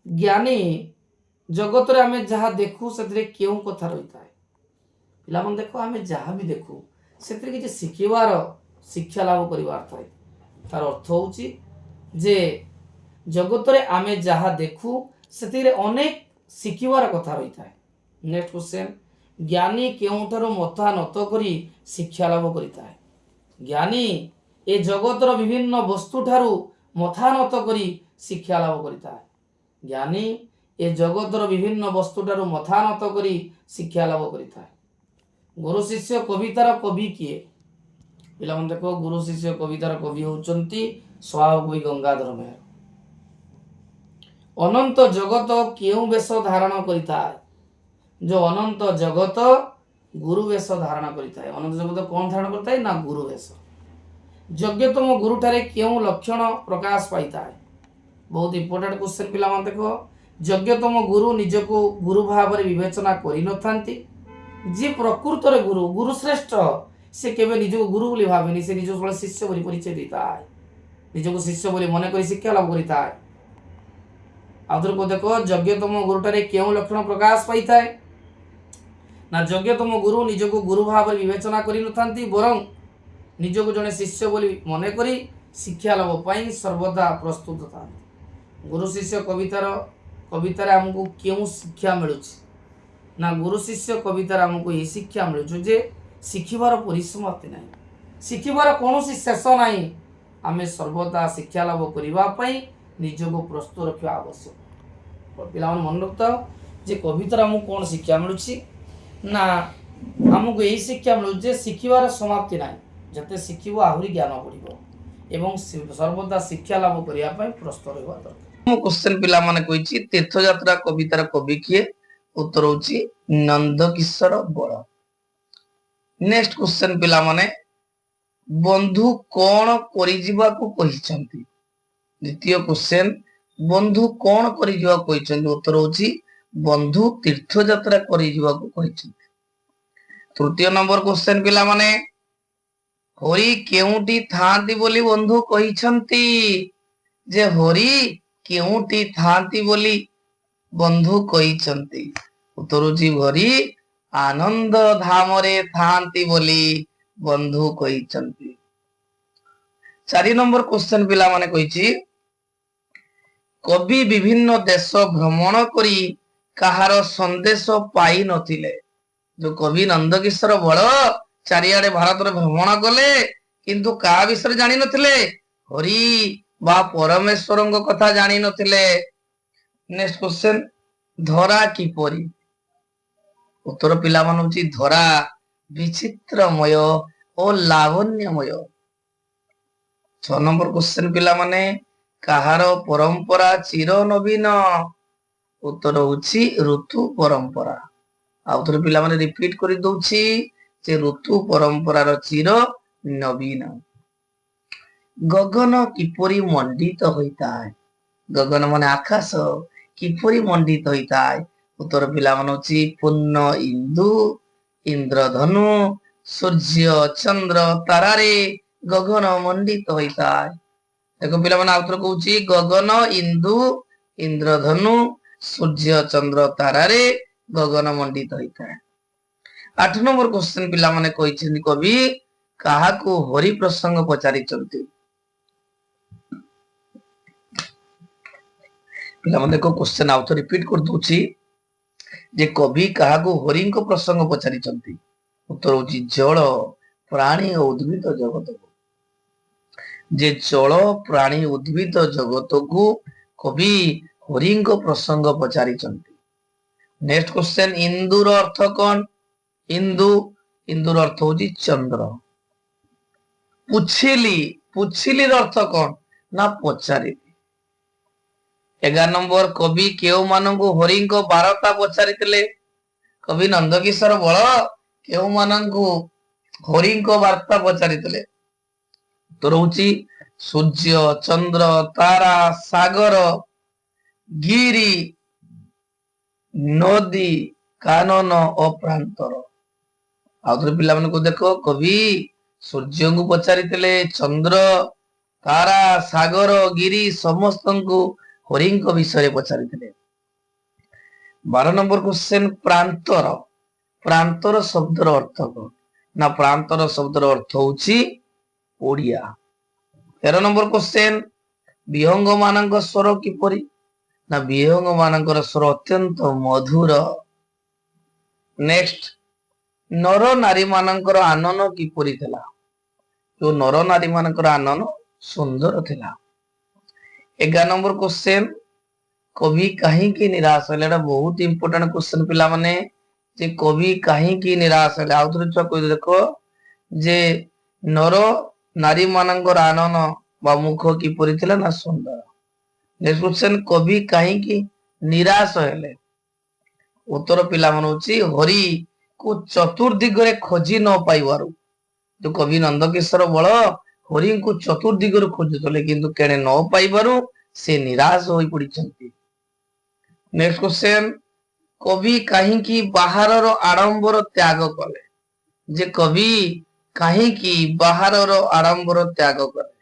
ଜ୍ଞାନୀ ଜଗତରେ ଆମେ ଯାହା ଦେଖୁ ସେଥିରେ କେଉଁ କଥା ରହିଥାଏ? ପିଲାମାନେ ଦେଖ, ଆମେ ଯାହା ବି ଦେଖୁ ସେଥିରେ କିଛି ଶିକ୍ଷା ଲାଭ କରିବାର ଥାଏ। ତାର ଅର୍ଥ ହେଉଛି ଯେ ଜଗତରେ ଆମେ ଯାହା ଦେଖୁ ସେଥିରେ ଅନେକ ଶିଖିବାର କଥା ରହିଥାଏ। ନେକ୍ସଟ କ୍ୱେଶ୍ଚନ, ଜ୍ଞାନୀ କେଉଁଠାରୁ ମଥା ନତ କରି ଶିକ୍ଷା ଲାଭ କରିଥାଏ? ଜ୍ଞାନୀ ଏ ଜଗତର ବିଭିନ୍ନ ବସ୍ତୁଠାରୁ ମଥା ନତ କରି ଶିକ୍ଷା ଲାଭ କରିଥାଏ। ଜ୍ଞାନୀ ଏ ଜଗତର ବିଭିନ୍ନ ବସ୍ତୁଠାରୁ ମଥା ନତ କରି ଶିକ୍ଷା ଲାଭ କରିଥାଏ। ଗୁରୁ ଶିଷ୍ୟ କବିତାର କବି କିଏ? ପିଲାମାନେ ଦେଖ, ଗୁରୁ ଶିଷ୍ୟ କବିତାର କବି ହେଉଛନ୍ତି ସ୍ୱଭାବକବି ଗଙ୍ଗାଧର ମେହେର। ଅନନ୍ତ ଜଗତ କେଉଁ ବେଶ ଧାରଣ କରିଥାଏ? जो ଅନନ୍ତ ଜଗତ ଗୁରୁ ବେଶ ଧାରଣ କରିଥାଏ। ଅନନ୍ତ ଜଗତ କ'ଣ ଧାରଣ କରିଥାଏ? ନା ଗୁରୁ ବେଶ। ଯୋଗ୍ୟତମ ଗୁରୁଠାରେ କେଉଁ ଲକ୍ଷଣ ପ୍ରକାଶ ପାଇଥାଏ? ବହୁତ ଇମ୍ପୋର୍ଟାଣ୍ଟ କ୍ୱେଶ୍ଚନ ପିଲାମାନେ ଦେଖ, ଯୋଗ୍ୟତମ ଗୁରୁ ନିଜକୁ ଗୁରୁ ଭାବରେ ବିବେଚନା କରିନଥାନ୍ତି। ଯିଏ ପ୍ରକୃତରେ ଗୁରୁ ଶ୍ରେଷ୍ଠ, ସେ କେବେ ନିଜକୁ ଗୁରୁ ବୋଲି ଭାବେନି। ସେ ନିଜକୁ ଶିଷ୍ୟ ବୋଲି ପରିଚୟ ଦେଇଥାଏ। ନିଜକୁ ଶିଷ୍ୟ ବୋଲି ମନେ କରି ଶିକ୍ଷା ଲାଭ କରିଥାଏ। ଆଉଥରେ ଦେଖ, ଯୋଗ୍ୟତମ ଗୁରୁଠାରେ କେଉଁ ଲକ୍ଷଣ ପ୍ରକାଶ ପାଇଥାଏ? ନା ଯୋଗ୍ୟତମ ଗୁରୁ ନିଜକୁ ଗୁରୁ ଭାବରେ ବିବେଚନା କରିନଥାନ୍ତି, ବରଂ ନିଜକୁ ଜଣେ ଶିଷ୍ୟ ବୋଲି ମନେ କରି ଶିକ୍ଷା ଲାଭ ପାଇଁ ସର୍ବଦା ପ୍ରସ୍ତୁତ ଥାନ୍ତି। ଗୁରୁ ଶିଷ୍ୟ କବିତାରେ ଆମକୁ କେଉଁ ଶିକ୍ଷା ମିଳୁଛି? ନା ଗୁରୁ ଶିଷ୍ୟ କବିତାରେ ଆମକୁ ଏହି ଶିକ୍ଷା ମିଳୁଛି ଯେ ଶିଖିବାର ପରିସମାପ୍ତି ନାହିଁ, ଶିଖିବାର କୌଣସି ଶେଷ ନାହିଁ। ଆମେ ସର୍ବଦା ଶିକ୍ଷା ଲାଭ କରିବା ପାଇଁ ନିଜକୁ ପ୍ରସ୍ତୁତ ରଖିବା ଆବଶ୍ୟକ। ପିଲାମାନେ ମନେ ରଖିଥାଅ ଯେ କବିତାରେ ଆମକୁ କ'ଣ ଶିକ୍ଷା ମିଳୁଛି? ନା ଆମକୁ ଏହି ଶିକ୍ଷା ମିଳୁଛି ଯେ ଶିଖିବାର ସମାପ୍ତି ନାହିଁ। ଯେତେ ଶିଖିବ ଆହୁରି ଜ୍ଞାନ ବଢ଼ିବ ଏବଂ ସର୍ବଦା ଶିକ୍ଷା ଲାଭ କରିବା ପାଇଁ ପ୍ରସ୍ତୁତ ରହିବା ଦରକାର। ମୁଁ କ୍ୱେଶ୍ଚନ ପିଲାମାନେ କହିଛି, ତୀର୍ଥଯାତ୍ରା କବିତାର କବି କିଏ? ଉତ୍ତର ହେଉଛି ନନ୍ଦକିଶୋର ବଳ। ନେକ୍ସଟ କ୍ୱେଶ୍ଚନ ପିଲାମାନେ, ବନ୍ଧୁ କ'ଣ କରିଯିବାକୁ କହିଛନ୍ତି? ଦ୍ୱିତୀୟ କ୍ୱେଶ୍ଚନ, ବନ୍ଧୁ କ'ଣ କରିଯିବାକୁ କହିଛନ୍ତି? ଉତ୍ତର ହେଉଛି ବନ୍ଧୁ ତୀର୍ଥଯାତ୍ରା କରିଯିବାକୁ କହିଛନ୍ତି। ତୃତୀୟ ନମ୍ବର କ୍ୱେଶ୍ଚନ ପିଲାମାନେ, ହରି କେଉଁଠି ଥାଆନ୍ତି ବୋଲି ବନ୍ଧୁ କହିଛନ୍ତି? ଯେ ହରି କେଉଁଠି ଥାଆନ୍ତି ବୋଲି ବନ୍ଧୁ କହିଛନ୍ତି? ଉତ୍ତର ହେଉଛି ହରି ଆନନ୍ଦ ଧାମରେ ଥାଆନ୍ତି ବୋଲି ବନ୍ଧୁ କହିଛନ୍ତି। 4 ନମ୍ବର କ୍ୱେଶ୍ଚନ ପିଲାମାନେ କହିଛି, କବି ବିଭିନ୍ନ ଦେଶ ଭ୍ରମଣ କରି କାହାର ସନ୍ଦେଶ ପାଇ ନଥିଲେ? ଯୋଉ କବି ନନ୍ଦକିଶୋର ବଳ ଚାରିଆଡେ ଭାରତରେ ଭ୍ରମଣ କଲେ କିନ୍ତୁ କାହା ବିଷୟରେ ଜାଣିନଥିଲେ? ହରି ବା ପରମେଶ୍ୱରଙ୍କ କଥା ଜାଣିନଥିଲେ। ନେକ୍ସଟ କ୍ୱେଶ୍ଚନ, ଧରା କିପରି? ଉତ୍ତର ପିଲାମାନେ ହେଉଛି ଧରା विचित्रमय और लावण्यमय। 6 नंबर क्वेश्चन पिला माने कहार परंपरा चिर नवीन। उत्तर होची ऋतु परंपरा। आउ थोड़े पिला माने रिपीट करि दउछि जे ऋतु परंपरार चिर नवीन। गगन किपरि मंडित होइताय। गगन माने आकाश किपरि मंडित होइताय। उत्तर पिला माने होची पूर्ण इंदु इंद्रधनु सूर्य चंद्र तारारे गगन मंडित होइताय। देखो पिला माने आउथर कहूची गगन इंदु इंद्रधनु सूर्य चंद्र तारारे गगन मंडित होइताय। 8 नंबर क्वेश्चन पिला माने कहिसेंती कवि काहाकू हरि प्रसंग पचारिचंती। पिला माने देखो क्वेश्चन आउथर रिपीट कर दूची जे कवि काहाकू हरि को प्रसंग पचारिचंती। उत्तर होची जल प्राणी और उद्भिद जगत को। जे जल प्राणी उद्भिद जगत को कवि हरि को प्रसंग पचारिचंती। नेक्स्ट क्वेश्चन इंदुर अर्थ कौन। इंदु इंदुर अर्थ होची चंद्र। पुछिली पुछिली अर्थ कौन ना पचारि। 11 नंबर कवि केउ मानंगु हरि को बारता पचारितले। कवि नंदकिशोर बळ केउ मानंगु हरि को वार्ता पचारितले। तो रहउची सूर्य चंद्र तारा सागर गिरी नदी कानन और प्रांतर। आउथरे पिला मन को देखो कवि सूर्य को पचारितले चंद्र तारा सागर गिरी समस्तन को हरि को विषय पचारितले। 12 नंबर क्वेश्चन प्रांतर। प्रांतर शब्दर अर्थ कौन ना प्रांतर शब्दर अर्थ होची ओडिया। 13 नंबर क्वेश्चन विहंग मानक स्वर किपरि ना विहंग मानकर स्वर अत्यंत मधुर। नेक्स्ट नर नारी मानकर आनन किपरि थिला। जो नर नारी मानकर आनन सुंदर थिला। 11 नंबर क्वेश्चन कवि कहीं की निराश है। एटा बहुत इंपोर्टेंट क्वेश्चन पिला माने जे कवि कहीं की निराश है। आउ थोड़े छुआ कहि देखो जे नर नारी मानकर आनन बा मुख किपरि थिला ना सुंदर। नेक्स्ट क्वेश्चन कवि कहीं की निराश हेले। उत्तर पिला मन होची हरि को चतुर्दिगरे खोजी न पाइबारु। जो कवि नंदकिशोर बळ हरि को चतुर्दिगरे खोजुतले किंतु केने न पाइबारु से निराश होई पडिचंती। नेक्स्ट क्वेश्चन कवि कहीं की बाहरर आडंबर त्याग कले। जे कवि कहीं की बाहरर आडंबर त्याग कले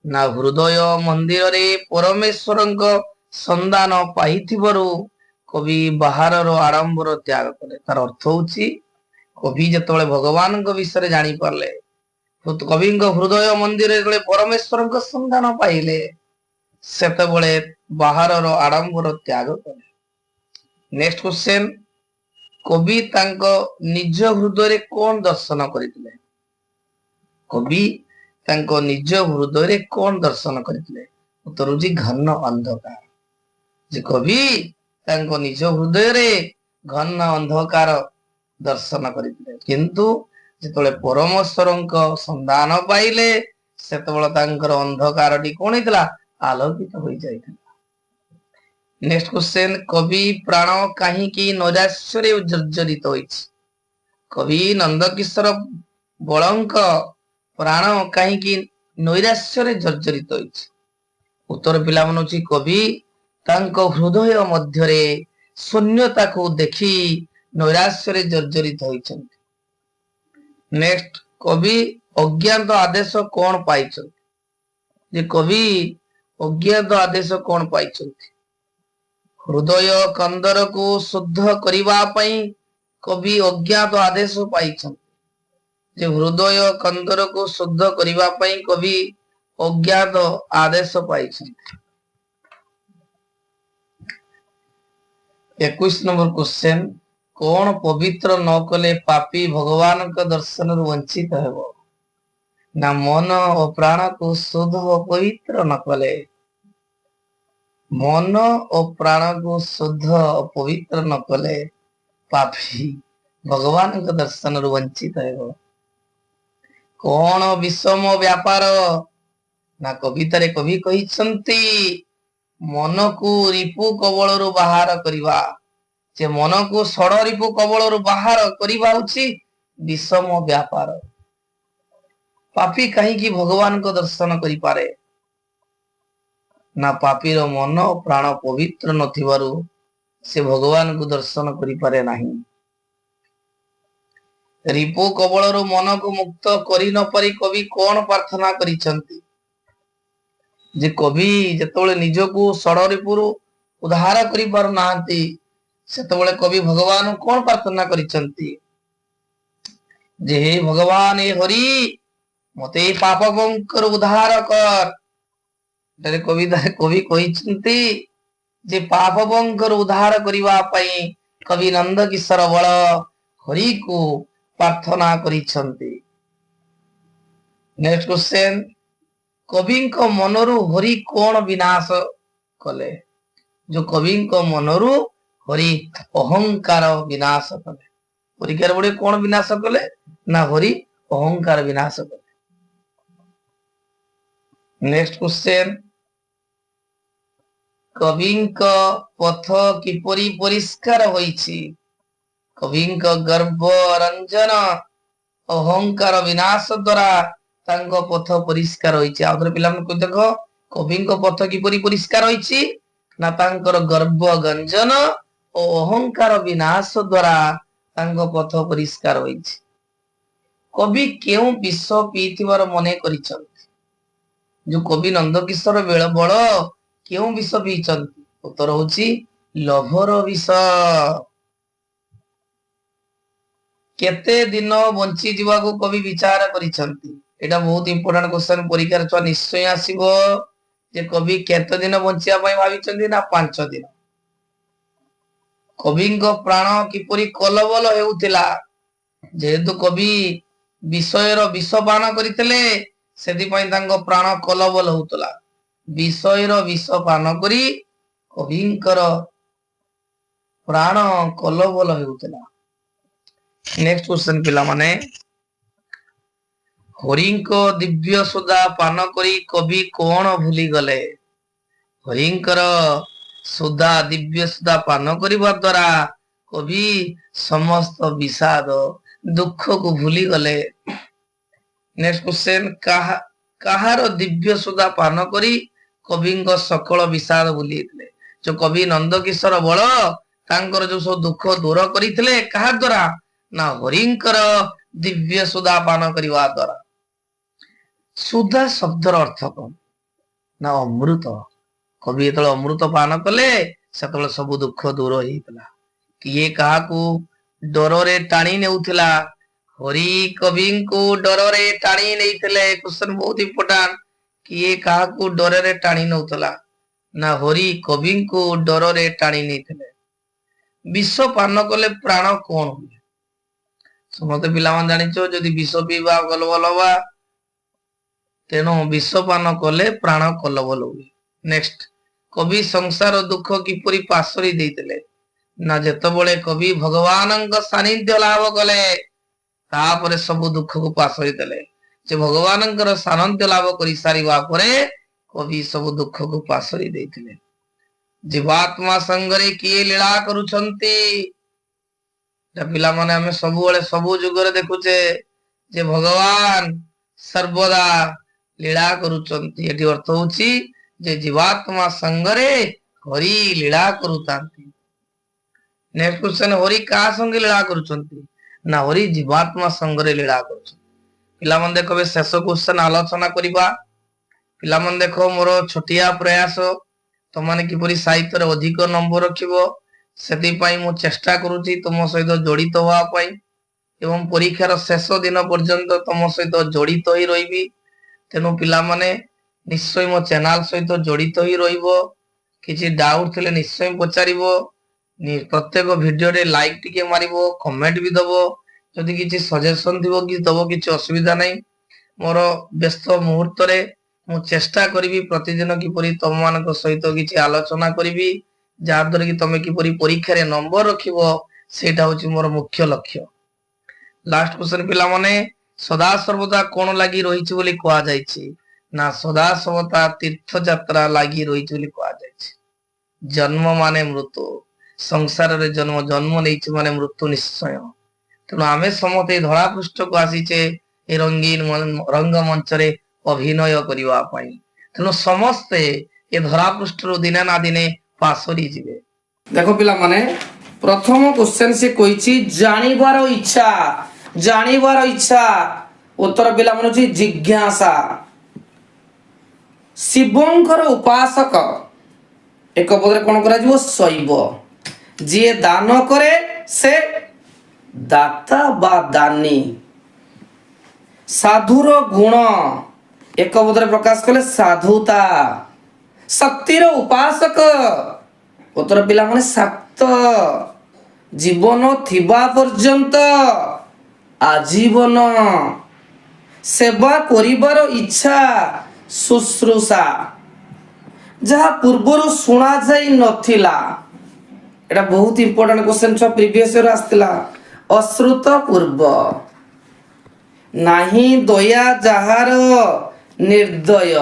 ना हृदय मंदिर रे परमेश्वरଙ୍କ संधान पाइथिबरु कवि बाहरर आडंबर त्याग कले। तार अर्थ होची कवि जतबेले भगवान विषय जानी पारले कवि हृदय मंदिर रे परमेश्वरଙ୍କ संधान पाइले सेतबेले बाहरर आडंबर त्याग कले। नेक्स्ट क्वेश्चन कवि तांको निज हृदय रे कोन दर्शन करितले। कवि तांको निज हृदय रे कोन दर्शन करितले। उत्तर होची घन अंधकार। जे कवि तांको निज हृदय रे घन अंधकार दर्शन करितले किंतु जेतबेले परमेश्वरଙ୍କ संधान पाइले सेतबेले तांकर अंधकारटी कोन हितला आलोकित होई जाइतला। नेक्स्ट क्वेश्चन कवि प्राण कहीं की नैराश्य रे जर्जरित होइछ। कवि नंदकिशोर बळंक प्राण कहीं की नैराश्य रे जर्जरित होइछ। उत्तर पिला मन होची कवि तांको हृदय मध्य रे शून्यता को देखि नैराश्य रे जर्जरित होइछन्ति। नेक्स्ट कवि अज्ञात आदेश कोन पाइछन्ति। जे कवि अज्ञात आदेश कोन पाइछन्ति। हृदय कंदर को शुद्ध करिबा पई कवि अज्ञात आदेश पाइछन्ति। जे हृदय कंदर को शुद्ध करिबा पई कवि अज्ञात आदेश पाइछन्ति। 21 नंबर क्वेश्चन कौन पवित्र न कले पापी भगवान का दर्शन वंचित हेबो ना मन और प्राण को शुद्ध और पवित्र न कले। मन और प्राण को शुद्ध और पवित्र न कले पापी भगवान दर्शन रु वंचित हेब कौन विषम व्यापार ना कवितारे कवि कहिसंती मन को रिपु कबल बाहर करवा जे मन को षड़ रिपु कबल बाहर करवा होची विषम व्यापार पापी कहीं भगवान को दर्शन करि पारे ना पापीर मन प्राण पवित्र नथिबारु से भगवान को दर्शन करि पारे नाही रिपु कबल मन को मुक्त करि न पारि कवि कौन प्रार्थना करिसंती जे कवि जेतबेले निजको षड़ रिपुरु उद्धार करि पारु नांती सेतबेले कवि भगवान कौन प्रार्थना करिसंती जे हे भगवान हे हरि मते पाप बंकर उद्धार कर डरे कवि कहिसंती जे पाप बंकर उद्धार करिवा पई कवि नंद किशोर बळ हरि को प्रार्थना करिसंती नेक्स्ट क्वेश्चन कवि मनरु हरि कौन विनाश कले जो कवि मनरु हरि अहंकार विनाश कले परीक्षार बड़े कौन विनाश कले ना हरि अहंकार विनाश कले नेक्स्ट क्वेश्चन कवि पथ किपरि परिष्कार होईछि कवि गर्भ रंजन अहंकार विनाश द्वारा तांको पथ परिष्कार होईछि आउथरे पिलामन को देखो कवि पथ किपरि परिष्कार होईछि ना तांकर गर्भ गंजन और अहंकार विनाश द्वारा तांको पथ परिष्कार होईछि कवि केउ विष पीथिबार मने करिछन जो कवि नंदकिशोर बेल बळ केउ विष पीछंती उत्तर होची लोभर विष केते दिन बंची जीवा को कवि विचार करिसंती एटा बहुत इंपोर्टेंट क्वेश्चन परीक्षा छुआ निश्चय आसीबो जे कवि केते दिन बंचिया पई भाबिचंती ना 5 दिन कविंग प्राण किपरि कलबल हेउतिला जेहेतु कवि विषयर विष पान करितले सेदि पई तांको प्राण कलबल होउतला विषयर विष पान करी कविंकर प्राण कलबल हेउतला नेक्स्ट क्वेश्चन पिला माने हरिंको दिव्य सुधा पान करी कवि कौन भूली गले हरिंकर सुधा दिव्य सुधा पान करिबा द्वारा कवि समस्त विषाद दुख को भूली गले नेक्स्ट क्वेश्चन कहार दिव्य सुधा पान करी कविंक सकल विषाद भूली जो कवि नंदकिशोर बळ तांकर जो सब दुख दूर करितले कहा द्वारा ना हरिंकर दिव्य सुधा पान करिवा द्वारा सुधा शब्दर अर्थ कौन ना अमृत कवि जेतले अमृत पान कले सेतले सब दुख दूर होइतला किए कहा को डरे टाणी नेउथिला हरि कवि को डरे टाणी नेइतले क्वेश्चन बहुत इंपोर्टेंट किए कहा को डरे टाणी नेउथला ना हरि कवि को डरे टाणी नेइतले विष पान कले प्राण कौन हुए समस्त पिला मान जानिचो जदि विष पीवा कलबल हवा तेणु विष पान कले प्राण कलबल हुए नेक्स्ट कवि संसार दुख किपरि पासरी देइतले ना जेतबळे कवि भगवानंक सानिध्य लाभ कले तापरे सब दुख को पासरी देले जे भगवानंकर सानिध्य लाभ करि सारिबा परे कवि सब दुख को पासरी देइतले जीवात्मा संगरे किए लीला करूछंती पिला माने हमें सबुबळे सबु जुगरे देखुचे जे भगवान सर्वदा लीला करूछंती एटी अर्थ होची जे जीवात्मा संगरे हरि लीला करूतांती नेक्स्ट क्वेश्चन हरि का संगे लीला करूछंती ना हरि जीवात्मा संगरे लीला करूछंती पिला मन देखो शेष क्वेश्चन आलोचना करिबा पिला मन देखो मोर छोटिया प्रयास तो माने किपरि साहित्य रे अधिक नंबर रखिबो सेति पई मु चेष्टा करूची तुम सहित जड़ित होवा पई एवं परीक्षार शेष दिन पर्यंत तुम सहित जड़ित होई रहिबी तेनु पिला माने निश्चय मो चैनल सहित जड़ित होई रहिबो किछि डाउट थिले निश्चय पचारिबो प्रत्येक वीडियो रे लाइक टिके मारिबो कमेंट भी दबो जदि किछि सजेशन थिबो कि दबो किछि असुविधा नै मोर व्यस्त मुहूर्त रे मु चेष्टा करिबी प्रतिदिन किपरि तुम मानक सहित किछि आलोचना करिबी जहाद्वारा कि तमे किपरि परीक्षा रे नंबर रखिबो सेटा होछि मोर मुख्य लक्ष्य। ଲାଷ୍ଟ କ୍ୱେଶ୍ଚନ ପିଲାମାନେ ସଦା ସର୍ବଦା କଣ ଲାଗି ରହିଛି ବୋଲି କୁହାଯାଇଛି? ନା ସଦା ସର୍ବଦା ତୀର୍ଥଯାତ୍ରା ଲାଗି ରହିଛି ବୋଲି କୁହାଯାଇଛି। ଜନ୍ମ ମାନେ ମୃତ୍ୟୁ, ସଂସାରରେ ଜନ୍ମ, ଜନ୍ମ ନେଇଛି ମାନେ ମୃତ୍ୟୁ ନିଶ୍ଚୟ। ତେଣୁ ଆମେ ସମସ୍ତେ ଧଳା ପୃଷ୍ଠକୁ ଆସିଛେ ଏ ରଙ୍ଗୀନ ରଙ୍ଗମଞ୍ଚରେ ଅଭିନୟ କରିବା ପାଇଁ। ତେଣୁ ସମସ୍ତେ ଏ ଧରା ପୃଷ୍ଠରୁ ଦିନେ ନା ଦିନେ ପାସୋରି ଯିବେ। ଦେଖ ପିଲାମାନେ, ପ୍ରଥମ କ୍ୱେଶ୍ଚନ ସେ କହିଛି ଜାଣିବାର ଇଚ୍ଛା। ଜାଣିବାର ଇଚ୍ଛା ଉତ୍ତର ପିଲାମାନେ ହେଉଛି ଜିଜ୍ଞାସା। ଶିବଙ୍କର ଉପାସକ ଏକ ପଦରେ କଣ କରାଯିବ? ଶୈବ। ଯିଏ ଦାନ କରେ ସେ ଦାତା ବା ଦାନୀ। ସାଧୁର ଗୁଣ ଏକ ପଦରେ ପ୍ରକାଶ କଲେ ସାଧୁତା। ଶକ୍ତିର ଉପାସକ ଉତ୍ତର ପିଲାମାନେ ଶାକ୍ତ। ଜୀବନ ଥିବା ପର୍ଯ୍ୟନ୍ତ ଆଜୀବନ। ସେବା କରିବାର ଇଚ୍ଛା ଶୁଶ୍ରୂଷା। ଯାହା ପୂର୍ବରୁ ଶୁଣା ଯାଇ ନଥିଲା, ଏଟା ବହୁତ ଇମ୍ପୋର୍ଟାଣ୍ଟ କ୍ୱେଶ୍ଚନ ଛୁଆ ପ୍ରିଭିୟସ୍ ଇୟର ଆସିଥିଲା। ଅଶ୍ରୁତ ପୂର୍ବ। ନାହିଁ ଦୟା ଯାହାର ନିର୍ଦୟ।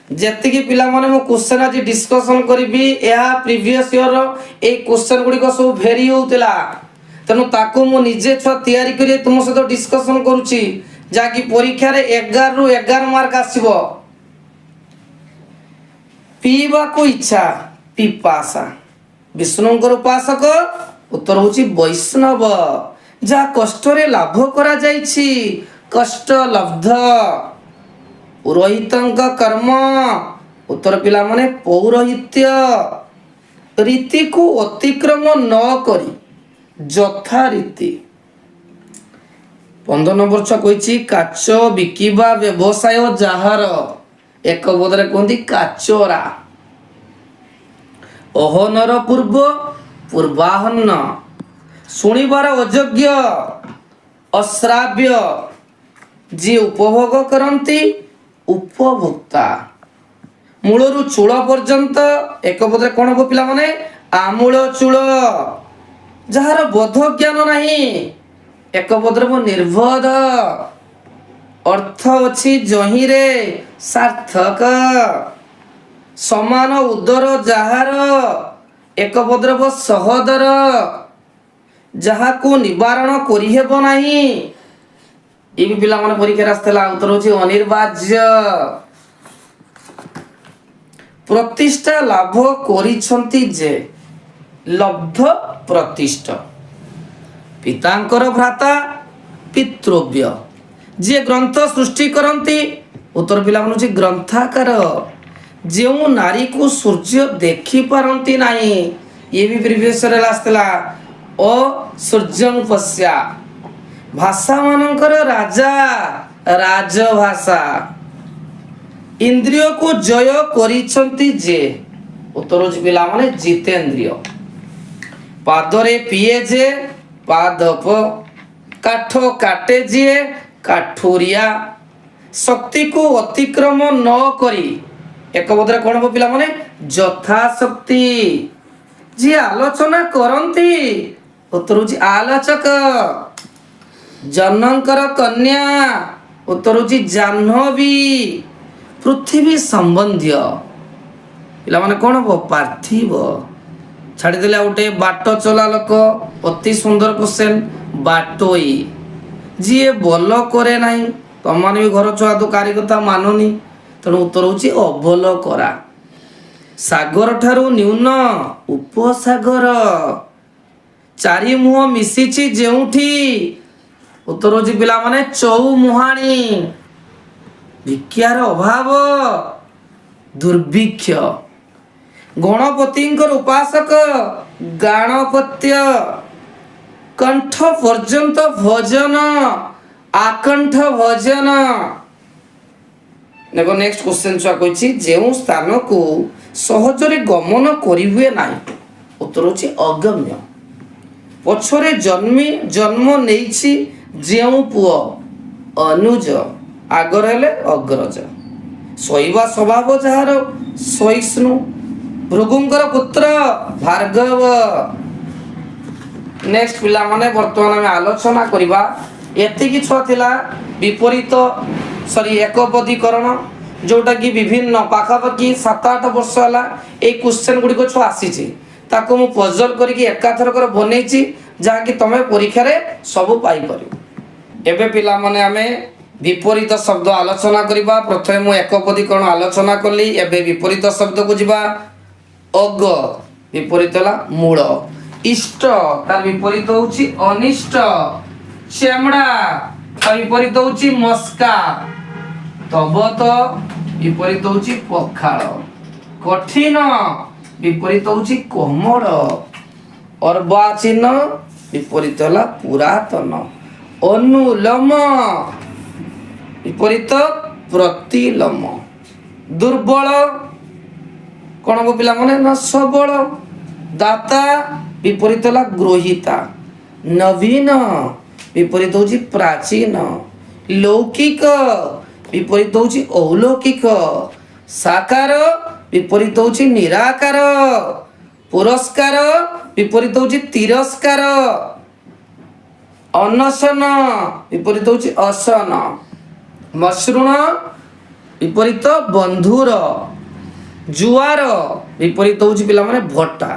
ଯେତିକି ପିଲାମାନେ ମୁଁ କ୍ୱେଶ୍ଚନ ଆଜି ଡିସ୍କସନ୍ କରିବି, ଏହା ପ୍ରିଭିୟସ୍ ଇୟର ଏଇ କ୍ୱେଶ୍ଚନ ଗୁଡ଼ିକ ସବୁ ଭେରି ହେଉଥିଲା। ତେଣୁ ତାକୁ ମୁଁ ନିଜେ ଛୁଆ ତିଆରି କରି ତୁମ ସହିତ ଡିସ୍କସନ୍ କରୁଛି, ଯାହାକି ପରୀକ୍ଷାରେ 11 ରୁ 11 ମାର୍କ ଆସିବ। ପିଇବାକୁ ଇଚ୍ଛା ପିପାସା। ବିଷ୍ଣୁଙ୍କର ଉପାସକ ଉତ୍ତର ହେଉଛି ବୈଷ୍ଣବ। ଯାହା କଷ୍ଟରେ ଲାଭ କରାଯାଇଛି କଷ୍ଟ ଲବ୍ଧ। ପୁରୋହିତଙ୍କ କର୍ମ ଉତ୍ତର ପିଲାମାନେ ପୌରୋହିତ୍ୟ। ରୀତିକୁ ଅତିକ୍ରମ ନ କରି ଯଥା ରୀତି। 15 ନମ୍ବର ଛୁଆ କହିଛି କାଚ ବିକିବା ବ୍ୟବସାୟ ଯାହାର, ଏକ ପଦରେ କୁହନ୍ତି କାଚରା। ଅହନର ପୂର୍ବ ପୂର୍ବାହନ। ଶୁଣିବାର ଅଯୋଗ୍ୟ ଅଶ୍ରାବ୍ୟ। ଯିଏ ଉପଭୋଗ କରନ୍ତି ଉପଭୋକ୍ତା। ମୂଳରୁ ଚୂଳ ପର୍ଯ୍ୟନ୍ତ ଏକ ପଦରେ କଣ ହବ ପିଲାମାନେ? ଆମୂଳ ଚୂଳ। ଯାହାର ବୋଧ ଜ୍ଞାନ ନାହିଁ ଏକ ପଦରେ ନିର୍ଭୋଧ। ଅର୍ଥ ଅଛି ଜହିଁରେ ସାର୍ଥକ। ସମାନ ଉଦର ଯାହାର ଏକ ପଦରେ ସହୋଦର। ଯାହାକୁ ନିବାରଣ କରିହେବ ନାହିଁ, ଏ ବି ପିଲାମାନେ ପରୀକ୍ଷାରେ ଆସିଥିଲା। ଉତ୍ତର ହେଉଛି ଅନିର୍ବାର୍ଯ୍ୟ। ପ୍ରତିଷ୍ଠା ଲାଭ କରିଛନ୍ତି ଯେ ଲବ୍ଧ ପ୍ରତିଷ୍ଠ। ପିତାଙ୍କର ଭ୍ରାତା ପିତୃବ୍ୟ। ଯିଏ ଗ୍ରନ୍ଥ ସୃଷ୍ଟି କରନ୍ତି ଉତ୍ତର ପିଲାମାନେ ହେଉଛି ଗ୍ରନ୍ଥାକାର। ଯେଉଁ ନାରୀକୁ ସୂର୍ଯ୍ୟ ଦେଖିପାରନ୍ତି ନାହିଁ, ଇଏ ବି ପ୍ରିଭିୟସରେ ଆସିଥିଲା। ଓ ସୂର୍ଯ୍ୟଂ ପଶ୍ୟା। ଭାଷା ମାନଙ୍କର ରାଜା ରାଜଭାଷା। ଇନ୍ଦ୍ରିୟକୁ ଜୟ କରିଛନ୍ତି ଯେ ଉତ୍ତର ହେଉଛି ପିଲାମାନେ ଜିତେନ୍ଦ୍ରିୟ। ପାଦରେ ପିଏ ଯେ ପାଦପ। କାଠ କାଟେ ଯିଏ କାଠୁରିଆ। ଶକ୍ତିକୁ ଅତିକ୍ରମ ନ କରି ଏକ ପଦରେ କଣ ହବ ପିଲାମାନେ? ଯଥାଶକ୍ତି। ଯିଏ ଆଲୋଚନା କରନ୍ତି ଉତ୍ତର ହେଉଛି ଆଲୋଚକ। ଜନଙ୍କର କନ୍ୟା ଉତ୍ତର ହେଉଛି ଜାହ୍ନବୀ। ପୃଥିବୀ ସମ୍ବନ୍ଧୀୟ ପିଲାମାନେ କଣ ହବ? ପାର୍ଥିବ। ଛାଡ଼ିଦେଲେ ଆଉ ଗୋଟେ ବାଟ ଚଲା ଲୋକ। ଅତି ସୁନ୍ଦର କ୍ୱେଶ୍ଚନ। ବାଟୋଇ। ଯିଏ ବଲ କରେ ନାହିଁ। ତମମାନେ ବି ଘର ଛୁଆ ତ କାରି କଥା ମାନୁନି, ତେଣୁ ଉତ୍ତର ହେଉଛି ଅବଲ କରା। ସାଗର ଠାରୁ ନ୍ୟୁନ ଉପସାଗର। ଚାରି ମୁହଁ ମିଶିଛି ଯେଉଁଠି ଉତ୍ତର ହେଉଛି ପିଲାମାନେ ଚଉମୁହାଣୀ। ଭିକ୍ଷାର ଅଭାବ ଦୁର୍ଭିକ୍ଷ। ଗଣପତିଙ୍କର ଉପାସକ ଗାଣପତ୍ୟ। କଣ୍ଠ ପର୍ଯ୍ୟନ୍ତ ଭଜନ ଆକଣ୍ଠ ଭଜନ। ଦେଖ ନେକ୍ସଟ କ୍ୱେଶ୍ଚନ ଛୁଆ କହିଛି ଯେଉଁ ସ୍ଥାନକୁ ସହଜରେ ଗମନ କରିହୁଏ ନାହିଁ ଉତ୍ତର ହେଉଛି ଅଗମ୍ୟ। ପଛରେ ଜନ୍ମ ନେଇଛି ଯେଉଁ ପୁଅ ଅନୁଜ, ଆଗର ହେଲେ ଅଗ୍ରଜ। ଶୋଇବା ସ୍ୱଭାବ ଯାହାର ସହିଷ୍ଣୁ। ଭୃଗୁଙ୍କର ପୁତ୍ର ଭାର୍ଗବ। नेक्स्ट पिला माने वर्तमान आम आलोचना करवा एतिकी छुआ थिला विपरीत सॉरी एकपदीकरण जोटा कि विभिन्न पाखापाखि 7-8 वर्ष है ये क्वेश्चन गुड़िक छुआ आसी ताको मु पजल करके एकाथरकर बनईची जहाँकि तुम परीक्षा रे सब पाई पार। एबे पिला माने आमे विपरीत शब्द आलोचना करवा। प्रथमे मु एकपदीकरण आलोचना कली, एबे विपरीत शब्द को जिबा। अग विपरीत हला मूल, इष्ट तार विपरीत होउची अनिष्ट, चेमड़ा तार विपरीत होउची मस्का, तबत विपरीत होउची पखाळ, कठिन विपरीत होउची कोमल, अर्वाचीन विपरीत हला पुरातन, अनुलोम विपरीत प्रतिलोम, दुर्बल कौन को पिला माने ना सबल, दाता विपरीत हला ग्रहिता, नवीन विपरीत होची प्राचीन, लौकिक विपरीत होची अलौकिक, साकार विपरीत होची निराकार, पुरस्कार विपरीत होची तिरस्कार, अनशन विपरीत होची असन, मसृण विपरीत बंधुर, जुआर विपरीत होची पिला माने भट्टा,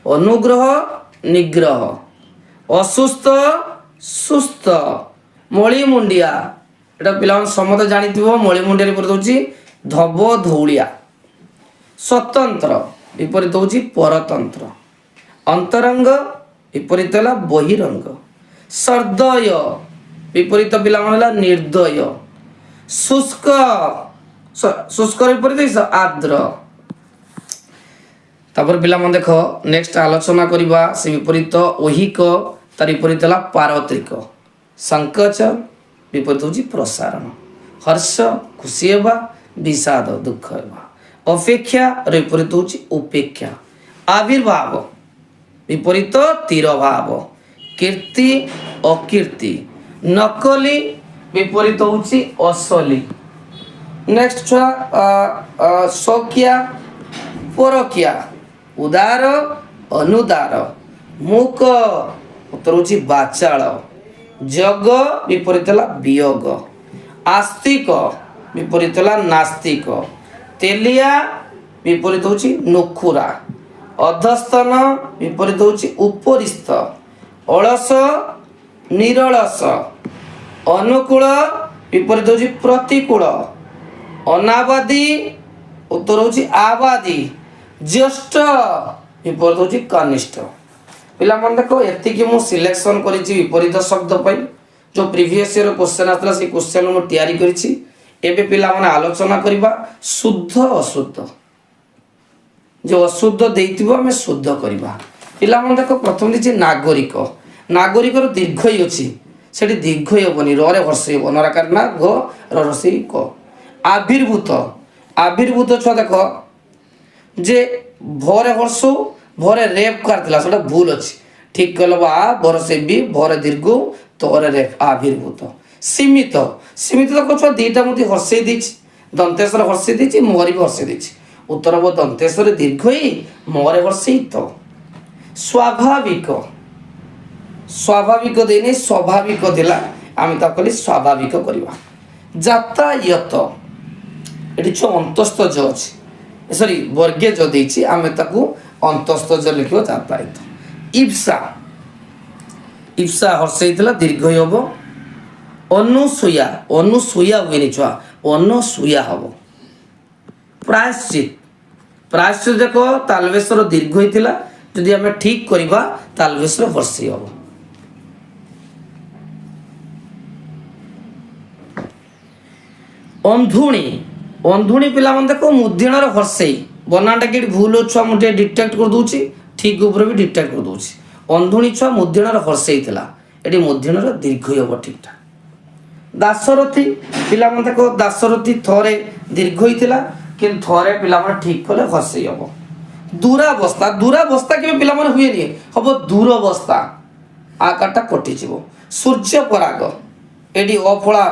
अनुग्रह निग्रह, असुस्थ सुस्थ, मळी मुंडिया एटा पिला समस्त जानिथिबो। मळी मुंडिया विपरीत होची धब धौलिया, स्वतंत्र विपरीत होची परतंत्र, अंतरंग विपरीत हला बहिरंग, सर्दय विपरीत पिला माने निर्दय, शुष्क शुष्क विपरीत आर्द्र। तापर पिला मन देख नेक्स्ट आलोचना करवा से विपरीत ओहिक तार विपरीत हला पारत्रिक, संकोच विपरीत होची प्रसारण, हर्ष खुशी हेबा, विषाद दुख हेबा, अपेक्षा विपरीत होची उपेक्षा, आविर्भाव विपरीत तिरभाव, कीर्ति अकीर्ति, नकली विपरीत होची असली। नेक्स्ट छुआ शौकिया परकिया, उदार अनुदार, मूक उत्तर होची बाचाल, जग विपरीत हला वियोग, आस्तिक विपरीत हला नास्तिक, तेलिया विपरीत होची नुखुरा, अधस्तन विपरीत होची उपरिस्थ, अलस निरलस, अनुकूल विपरीत होची प्रतिकूल, अनाबादी उत्तर होची आबादी, ज्येष्ठ विपरीत होची कनिष्ठ। पिला मन देखो एतिकी मु सिलेक्शन करिछि विपरीत शब्द पई जो प्रीवियस ईयर क्वेश्चन आतला से क्वेश्चन मु तयारी करिछि। एबे पिला मन आलोचना करबा शुद्ध अशुद्ध, जो अशुद्ध देइतिबो हमें शुद्ध करबा। पिला मन देखो प्रथम दिछि नागरिक, नागरिक रो दीर्घ ही अछि सेठी दीर्घ हेबनी, र रे हर्ष हेबो, नराकार ना ग र रसई क। आविर्भूत, आविर्भूत छुआ देखो जे भरे हर्ष भरे रेप करथिला सेटा भूल अछि, ठीक कहलो बा बरसे बी भरे दीर्घ तोरे रेप आविर्भूत। सीमित, सीमित देखो छुआ दीटा मुति हर्षई दिछि, दंतेश्वर हर्षई दिछि, मोहरी भी हर्षई दिछि, उत्तर बो दंतेश्वर दीर्घ ही मोहरे हर्षई तो। स्वाभाविक, स्वाभाविक देने स्वाभाविक दिला आम ता कहली स्वाभाविक करवा। यातायात एटी छो अंतस्थ ज अछि, सॉरी वर्गे ज देछि आमे ताकू अंतस्थ ज लिखियो यातायात। इप्सा, इप्सा हर्षैतला दीर्घ हबो। अनुसूया, अनुसूया हुएनि छुआ, अनुसूया हबो। प्रायश्चित, प्रायश्चित देखो तालवेश्वर दीर्घ होइतिला, यदि आमे ठीक करबा तालवेश्वर हर्षै हबो। अंधुणी, अंधुणी पिला मन देखो मुद्दिणर हर्षई बनाटा कि भूल छुआ मुझे डिटेक्ट कर दूची, ठीक ऊपर भी डिटेक्ट कर दूची। अंधुणी छुआ मुद्दिणर हर्षई थिला, एटी मुद्दिणर दीर्घ हबो ठीक ठाक। दासरथी पिला मन देखो दासरथी थरे दीर्घ होइतिला किंतु थरे पिला मन ठीक कले हर्षई हबो। दुरावस्था, दुरावस्था के पिला मन हुए नि हबो दुरावस्था, आकाटा कटि जिवो। सूर्य पराग एटी अफला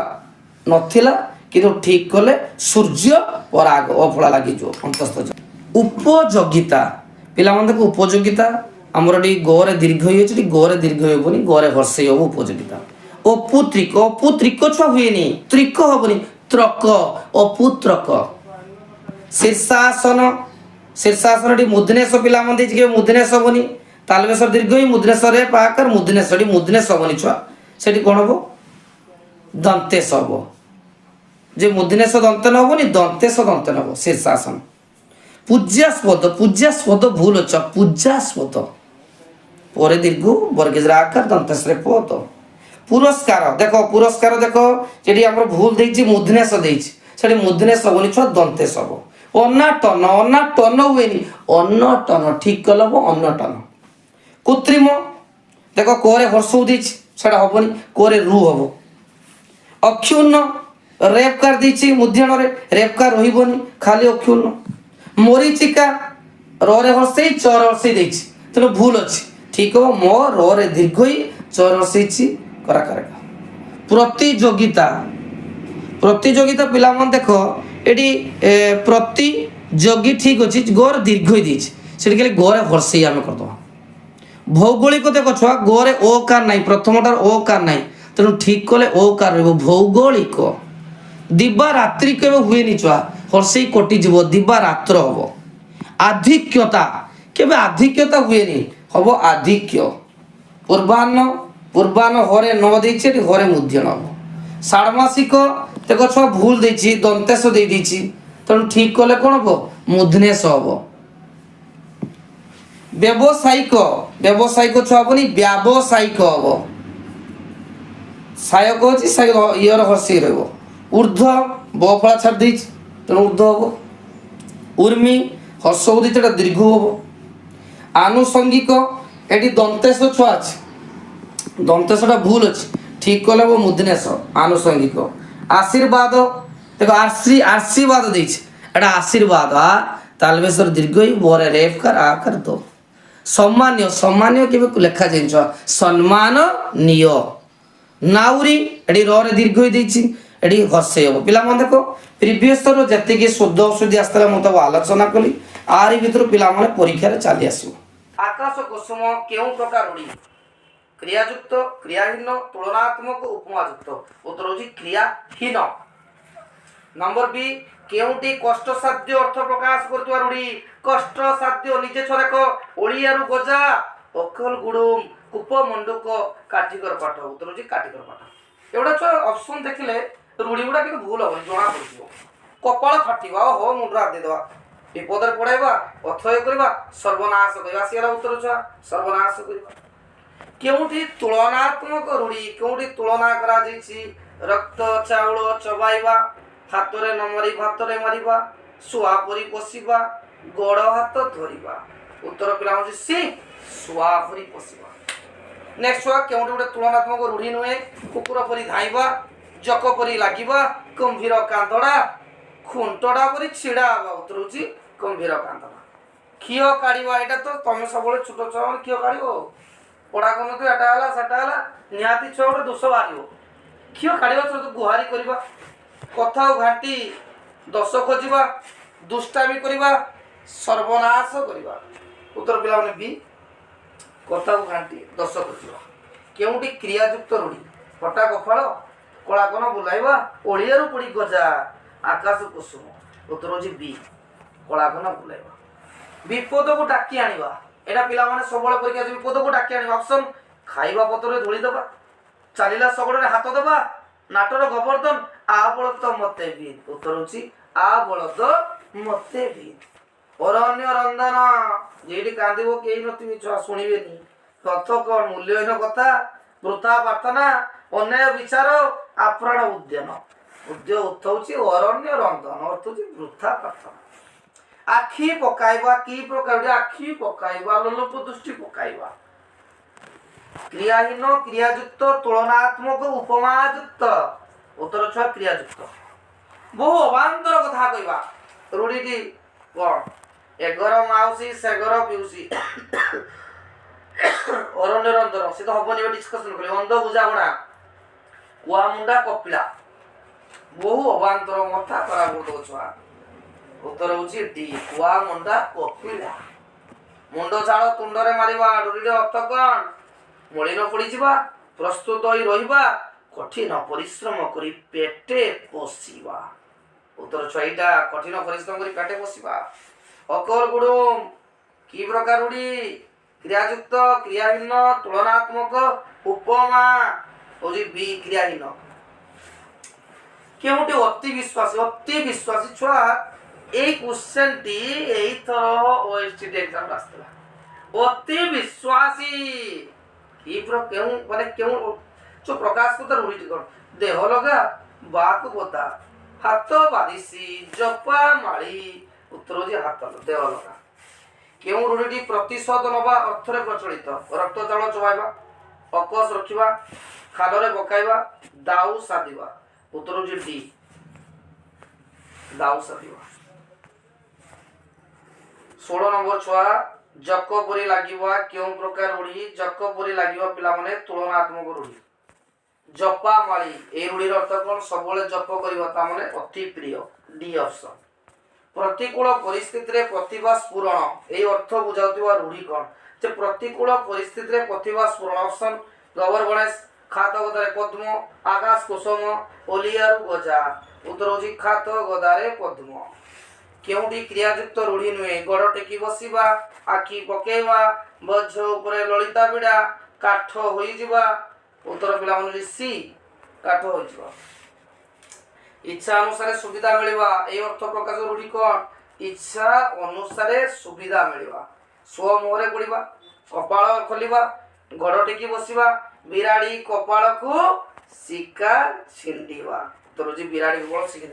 नथिला किंतु ठीक कले सूर्य पराग अफला लागि जो अंतस्थ। उपयोगिता पिला मन देखो उपयोगिता ଆମର ଏଠି ଗରେ ଦୀର୍ଘ ଇ ଅଛି, ଗରେ ଦୀର୍ଘ ହେବନି, ଗରେ ହର୍ଷେଇ ହବ ଉପଯୋଗିତା। ଅପୁତ୍ରିକ, ଅପୁତ୍ରିକ ଛୁଆ ହୁଏନି, ତ୍ରିକ ହବନି, ତ୍ରକ, ଅପୁତ୍ରକ। ଶୀର୍ଷାସନ, ଶୀର୍ଷାସନ ଏଠି ମୁଦ୍ନେଶ ପିଲାମାନେ ଦେଇଛି, କେବେ ମୁଦ୍ନେଶ ହବନି। ତାଲବେଶର ଦୀର୍ଘ ଇ, ମୁଦ୍ନେଶରେ ପାକାର ମୁଦ୍ନେଶ, ଏଠି ମୁଦ୍ନେଶ ହବନି ଛୁଆ, ସେଠି କ'ଣ ହବ? ଦନ୍ତେଶ ହବ। যে মুদ্নেশ দন্তন হবনি, দন্তেশ দন্তন হব শীর্ষাসন। পূজ্যাস্পদ, পূজ্যাস্পদ ভুল হচ্ছে, পূজ্যাস্পদ পরে দীর্ঘ বর্গের আকার দন্তেশরে পদ। পুরস্কার দেখো, পুরস্কার দেখো যেটি আমরা ভুল দিয়েছি, মুদ্নেশ দিয়েছি, সেটি মুদ্নেশ হবনি ছুয়া, দন্তেশ হব। অন্নাটন, অন্নাটন হুয়েনি, অন্নটন, ঠিক কল হব অন্নটন। কৃত্রিম দেখো কোরে হর্ষ দিয়েছি, সেটা হবনি, কোরে রু হব। অক্ষুণ্ণ রেপকার দিয়েছি মুদ্রণরে, রেপকার রহবনি, খালি অক্ষুণ্ণ। মরিচিকা রে হর্ষেই চর হর্ষেই দিয়েছি, তেমন ভুল ଅଛି, ঠিক হব ম রে দীর্ঘই চর হর্ষেইছি করা করা। প্রতিযোগিতা, প্রতিযোগিতা পিলামান দেখ এটি প্রতিযোগী ঠিক ଅଛି, গরে দীর্ঘই দিয়েছি, সেটি খালি গরে হর্ষেই আমি করদেবা। ভৌগোলিক দেখ ছুয়া, গরে ও কার নাই, প্রথমটার ও কার নাই, তেমন ঠিক কলে ও কার রহব, ভৌগোলিক। দিবা রাত্রি কেবে হুয়েনি ছুয়া, হর্ষেই কটিযোগ, দিবা রাত্র হব। আধিক্যতা কেবে আধিক্যতা হুয়েনি, হব আধিক্য। পূর্বাহ্ন, পূর্বাহ্ন হরে ন দিয়েছি, এটি হরে মুদ্রণ হব। ষাড়মাসিক দেখো ছুয়া ভুল দিয়েছি, দন্তেশ দিয়ে দিয়েছি, তেমন ঠিক কলে কোণ হব, মুদ্নেশ হব। ব্যবসায়িক, ব্যবসায়িক ছুয়া হবনি, ব্যবসায়িক হব। সায়ক হচ্ছে ইয়র হর্ষেই রহব। ঊর্ধ্ব বফলা ছাড় দিয়েছি, তেমন ঊর্ধ্ব হব। উর্মি হর্ষ দিয়েছে, এটা দীর্ঘ হব। আনুষঙ্গিক এটি দন্তেশ ছুয়া আছে, দন্তেশটা ভুল আছে, ঠিক কলে হব মুদ্নেশ, আনুষঙ্গিক। আশীর্বাদ দেখো আশীর্বাদ দিয়েছে, এটা আশীর্বাদ, আর তালবেশর দীর্ঘই বরে রেফকার আকার দ। সম্মানীয়, সম্মানীয় কেবে লেখা জিনিস সম্মাননীয়। নাউরি এটি রে দীর্ঘই দিয়েছি, এটি হর্ষেই হব। পিলাମାନେ দেখো প্রিভিୟସ୍ ଥର ଯେତିକି ଶୁଦ୍ଧ ଅଶୁଦ୍ଧି ଆସିଥିଲା ମୁଁ ତାକୁ ଆଲୋଚନା କଲି, ଆରି ଭିତରୁ ପିଲାମାନେ ପରୀକ୍ଷାରେ ଚାଲି ଆସିବ। ଆକାଶ କୁସୁମ କେଉଁ ପ୍ରକାର ରୂଢ଼ି? କ୍ରିୟାଯୁକ୍ତ, କ୍ରିୟାହୀନ, ତୁଳନାତ୍ମକ, ଉପମାଯୁକ୍ତ। ଉତ୍ତର ହେଉଛି କ୍ରିୟାହୀନ। ନମ୍ବର ବି, କେଉଁଟି କଷ୍ଟସାଧ୍ୟ ଅର୍ଥ ପ୍ରକାଶ କରୁଥିବା ରୂଢ଼ି? କଷ୍ଟସାଧ୍ୟ, ନିଜେ ଛୁଆ ଦେଖ, ଓଳିଆରୁ ଗଜା, ଅକଲ ଗୁଡୁମ, କୂପ ମଣ୍ଡୁକ, କାଠିକର ପାଠ। ଉତ୍ତର ହେଉଛି କାଠିକର ପାଠ। ଏଗୁଡ଼ା ଛୁଆ ଅପସନ୍ ଦେଖିଲେ রুড়ি গুড়া কিন্তু ভুল হবনি, জনা পড়িব। কপাল ফাটিবা, হো মুন্ডা ଦେଇଦେବା, বিপদরে পড়াইবা, অথয় করিবা, সর্বনাশ করিবা। আসিগলা উত্তর ছুয়া, সর্বনাশ করিবা। কেউটি তুলনাত্মক রুড়ি, কেউটি তুলনা করা যাইছি? রক্ত চাউল চবাইবা, হাতরে ন মারি ভাতরে মারিবা, শুয়া পরি পশিবা, গড় হাত ধরিবা। উত্তর পিলা হচ্ছে সি, শুয়া পরি পশিবা। নেক্সট ছুয়া, কেউটি গোটে তুলনাত্মক রুড়ি নুহে? কুকুর পরি ধাইবা, জক পরি লাগিবা, গম্ভীর কান্দড়া, খুঁটড়া পরি ছিড়া হবা। উত্তর হচ্ছে গম্ভীর কান্দড়া। ক্ষীয় কাড়িবা, এটা তো তুমি সবুলে ছোট ছুয়া মানে ক্ষীয় কাড়িব, পড়া কোন তো এটা হলা সেটা হলা, নিহাতি ছুয়া গোটে দোষ বাহারিব। ক্ষীয় কাড়িবা ছুয়া তো গুহারি করিবা, কথা ঘাটি দোষ খোঁজিবা, দুষ্টামি করিবা, সর্বনাশ করিবা। উত্তর পিলা মানে বি, কথা ঘাটি দোষ খোঁজিবা। কেউটি ক্রিয়াযুক্ত রূঢ়ি? ফটা কপাଳ, কলা কোন বুলাইবা, ওড়িয়ারু পড়ি গজা, আকাশ কুসুম। উত্তর হচ্ছে বি, কলা কোন বুলাইবা। বিপদକୁ ডাকি আনিবা, এটা পিলাମାନେ ସବୁବେଳେ ପରୀକ୍ଷା ଅଛି। ବିପଦକୁ ডাকি ଆଣିବା, ଅପସନ୍ ଖାଇବା ପତ୍ରରେ ଧୂଳି ଦେବା, ଚାଲିଲା ଶଗଡ଼ରେ ହାତ ଦେବା, ନାଟର ଗୋବର୍ଦ୍ଧନ, ଆ ବଳଦ ମତେ ଭିଦ। ଉତ୍ତର ହଉଛି ଆ ବଳଦ ମତେ ଭିଦ। ଅରଣ୍ୟ ରନ୍ଧନ, ଯେଇଠି କାନ୍ଦିବ କେହି ନଥିବେ, ଛୁଆ ଶୁଣିବେନି। ତଥ କଣ ମୂଲ୍ୟହୀନ କଥା, ବୃଥା ପ୍ରାର୍ଥନା, ଅନ୍ୟାୟ ବିଚାର, ଆପ୍ରାଣ ଉଦ୍ୟାନ। ଉଦ୍ୟ ଅର୍ଥ ହଉଛି ଅରଣ୍ୟ ରନ୍ଧନ, ଅର୍ଥ ହଉଛି ବୃଥା ପ୍ରାର୍ଥନା। ଆଖି ପକାଇବା, କି ପ୍ରକାର? ଆଖି ପକାଇବା, ଲୋଲପ ଦୃଷ୍ଟି ପକାଇବା। କ୍ରିୟାହୀନ, କ୍ରିୟାଯୁକ୍ତ, ତୁଳନାତ୍ମକ, ଉପମାଯୁକ୍ତ। ଉତ୍ତର ଛୁଆ କ୍ରିୟାଯୁକ୍ତ। ବହୁ ଅବାନ୍ତର କଥା କହିବା, ରୂଢ଼ିଟି କଣ? ଏଗର ମାଉସୀ ସେଗର ପିଉସୀ, ଅରଣ୍ୟ ରନ୍ଧନ, ସେ ତ ହବନି, ଡିସ୍କସନ କଲେ। ଅନ୍ଧ ବୁଝାବଣା, କୁଆ ମୁଣ୍ଡା କପିଳା। ବହୁ ଅବାନ୍ତର କଥା ଖରାପ କରିଦେବ ଛୁଆ। ଉତ୍ତର ହଉଛି ଡି, କୁଆ ମୁଣ୍ଡା କପିଳା। ମୁଣ୍ଡ ଝାଳ ତୁଣ୍ଡରେ ମାରିବା ରୂଢ଼ିର ଅର୍ଥ କ'ଣ? ମଳିନ ପଡ଼ିଯିବା, ପ୍ରସ୍ତୁତ ହୋଇ ରହିବା, କଠିନ ପରିଶ୍ରମ କରି ପେଟେ ପୋଷିବା। ଉତ୍ତର ଛୁଆ ଏଇଟା, କଠିନ ପରିଶ୍ରମ କରି ପେଟେ ପୋଷିବା। ଅକଲ ଗୁଡୁମ କି ପ୍ରକାର ରୂଢ଼ି? କ୍ରିୟାଯୁକ୍ତ, କ୍ରିୟାହୀନ, ତୁଳନାତ୍ମକ, ଉପମା ହଉଛି ବି କ୍ରିୟାହୀନ। କେଉଁଠି ଅତି ବିଶ୍ୱାସୀ ଛୁଆ ଏଇ କ୍ୱେଶ୍ଚନଟି ଏଇଥର ଓଏସଟି ଏକ୍ସାମ ଆସିଥିଲା। ଅତି ବିଶ୍ୱାସୀ କେଉଁ ଯୋଉ ପ୍ରକାଶ କଥା ରୂଢ଼ିଟି କ'ଣ? ଦେହ ଲଗା, ବାକୁ ବଦା, ହାତ ବାରିଶି, ଜପା ମାଳି। ଉତ୍ତର ହଉଛି ହାତ ଦେହ ଲଗା। କେଉଁ ରୂଢ଼ିଟି ପ୍ରତିଶୋଧ ନବା ଅର୍ଥରେ ପ୍ରଚଳିତ? ରକ୍ତ ଚାଉଳ ଚୋବାଇବା, ଅକସ ରଖିବା, ଖାଲରେ ପକାଇବା, ଦାଉ ସାଧିବା। ଉତ୍ତର ହଉଛି ଡି, ଦାଉ ସାଧିବା। 16 ନମ୍ବର ଛୁଆ, ଜକ ପରି ଲାଗିବା କେଉଁ ପ୍ରକାର ରୂଢ଼ି? ଜକ ପରି ଲାଗିବା ପିଲାମାନେ ତୁଳନାତ୍ମକ ରୂଢ଼ି। ଜପା ମାଳି এই রূঢ়ির অর্থ কোন? ସବୁବେଳେ ଜପ କରିବା, ତା ମାନେ ଅତି ପ୍ରିୟ। D option. ପ୍ରତିକୂଳ ପରିସ୍ଥିତିରେ ପ୍ରତିଭା ସ୍ଫୁରଣ এই ଅର୍ଥ ବୁଝାଉଥିବା ରୂଢ଼ି କ'ଣ? ଯେ ପ୍ରତିକୂଳ ପରିସ୍ଥିତିରେ ପ୍ରତିଭା ସ୍ଫୁରଣ। ଅପସନ ଗବର ଗଣେଶ, ଖାତ ଗଦାରେ ପଦ୍ମ, ଆକାଶ କୁସୁମ, ଓଲିଆରୁ ଗଜା। ଉତ୍ତର ହେଉଛି ଖାତ ଗଦାରେ ପଦ୍ମ। କେଉଁଠି କ୍ରିୟାଯୁକ୍ତ ରୂଢ଼ି ନୁହେଁ? ଗୋଡ଼ ଟେକି ବସିବା, ଆଖି ପକେଇବା, ବୋଝ ଉପରେ ଲଳିତା ବିଡ଼ା, କାଠ ହୋଇଯିବା। ଉତ୍ତର ପିଲାମାନେ ସି, କାଠ ହୋଇଯିବ। ଇଚ୍ଛା ଅନୁସାରେ ସୁବିଧା ମିଳିବା এই ଅର୍ଥ ପ୍ରକାଶ ରୂଢ଼ି କ'ଣ? ଇଚ୍ଛା ଅନୁସାରେ ସୁବିଧା ମିଳିବା। ସ୍ୱ ମୁହଁରେ ପଡ଼ିବା, କପାଳ ଖୋଲିବା, ଗୋଡ଼ ଟେକି ବସିବା, ବିରାଡ଼ି କପାଳକୁ ଶିକା ଛିଣ୍ଡିବା। ଉତ୍ତର ହେଉଛି ବିରାଡ଼ି କପାଳ ଶିଖି।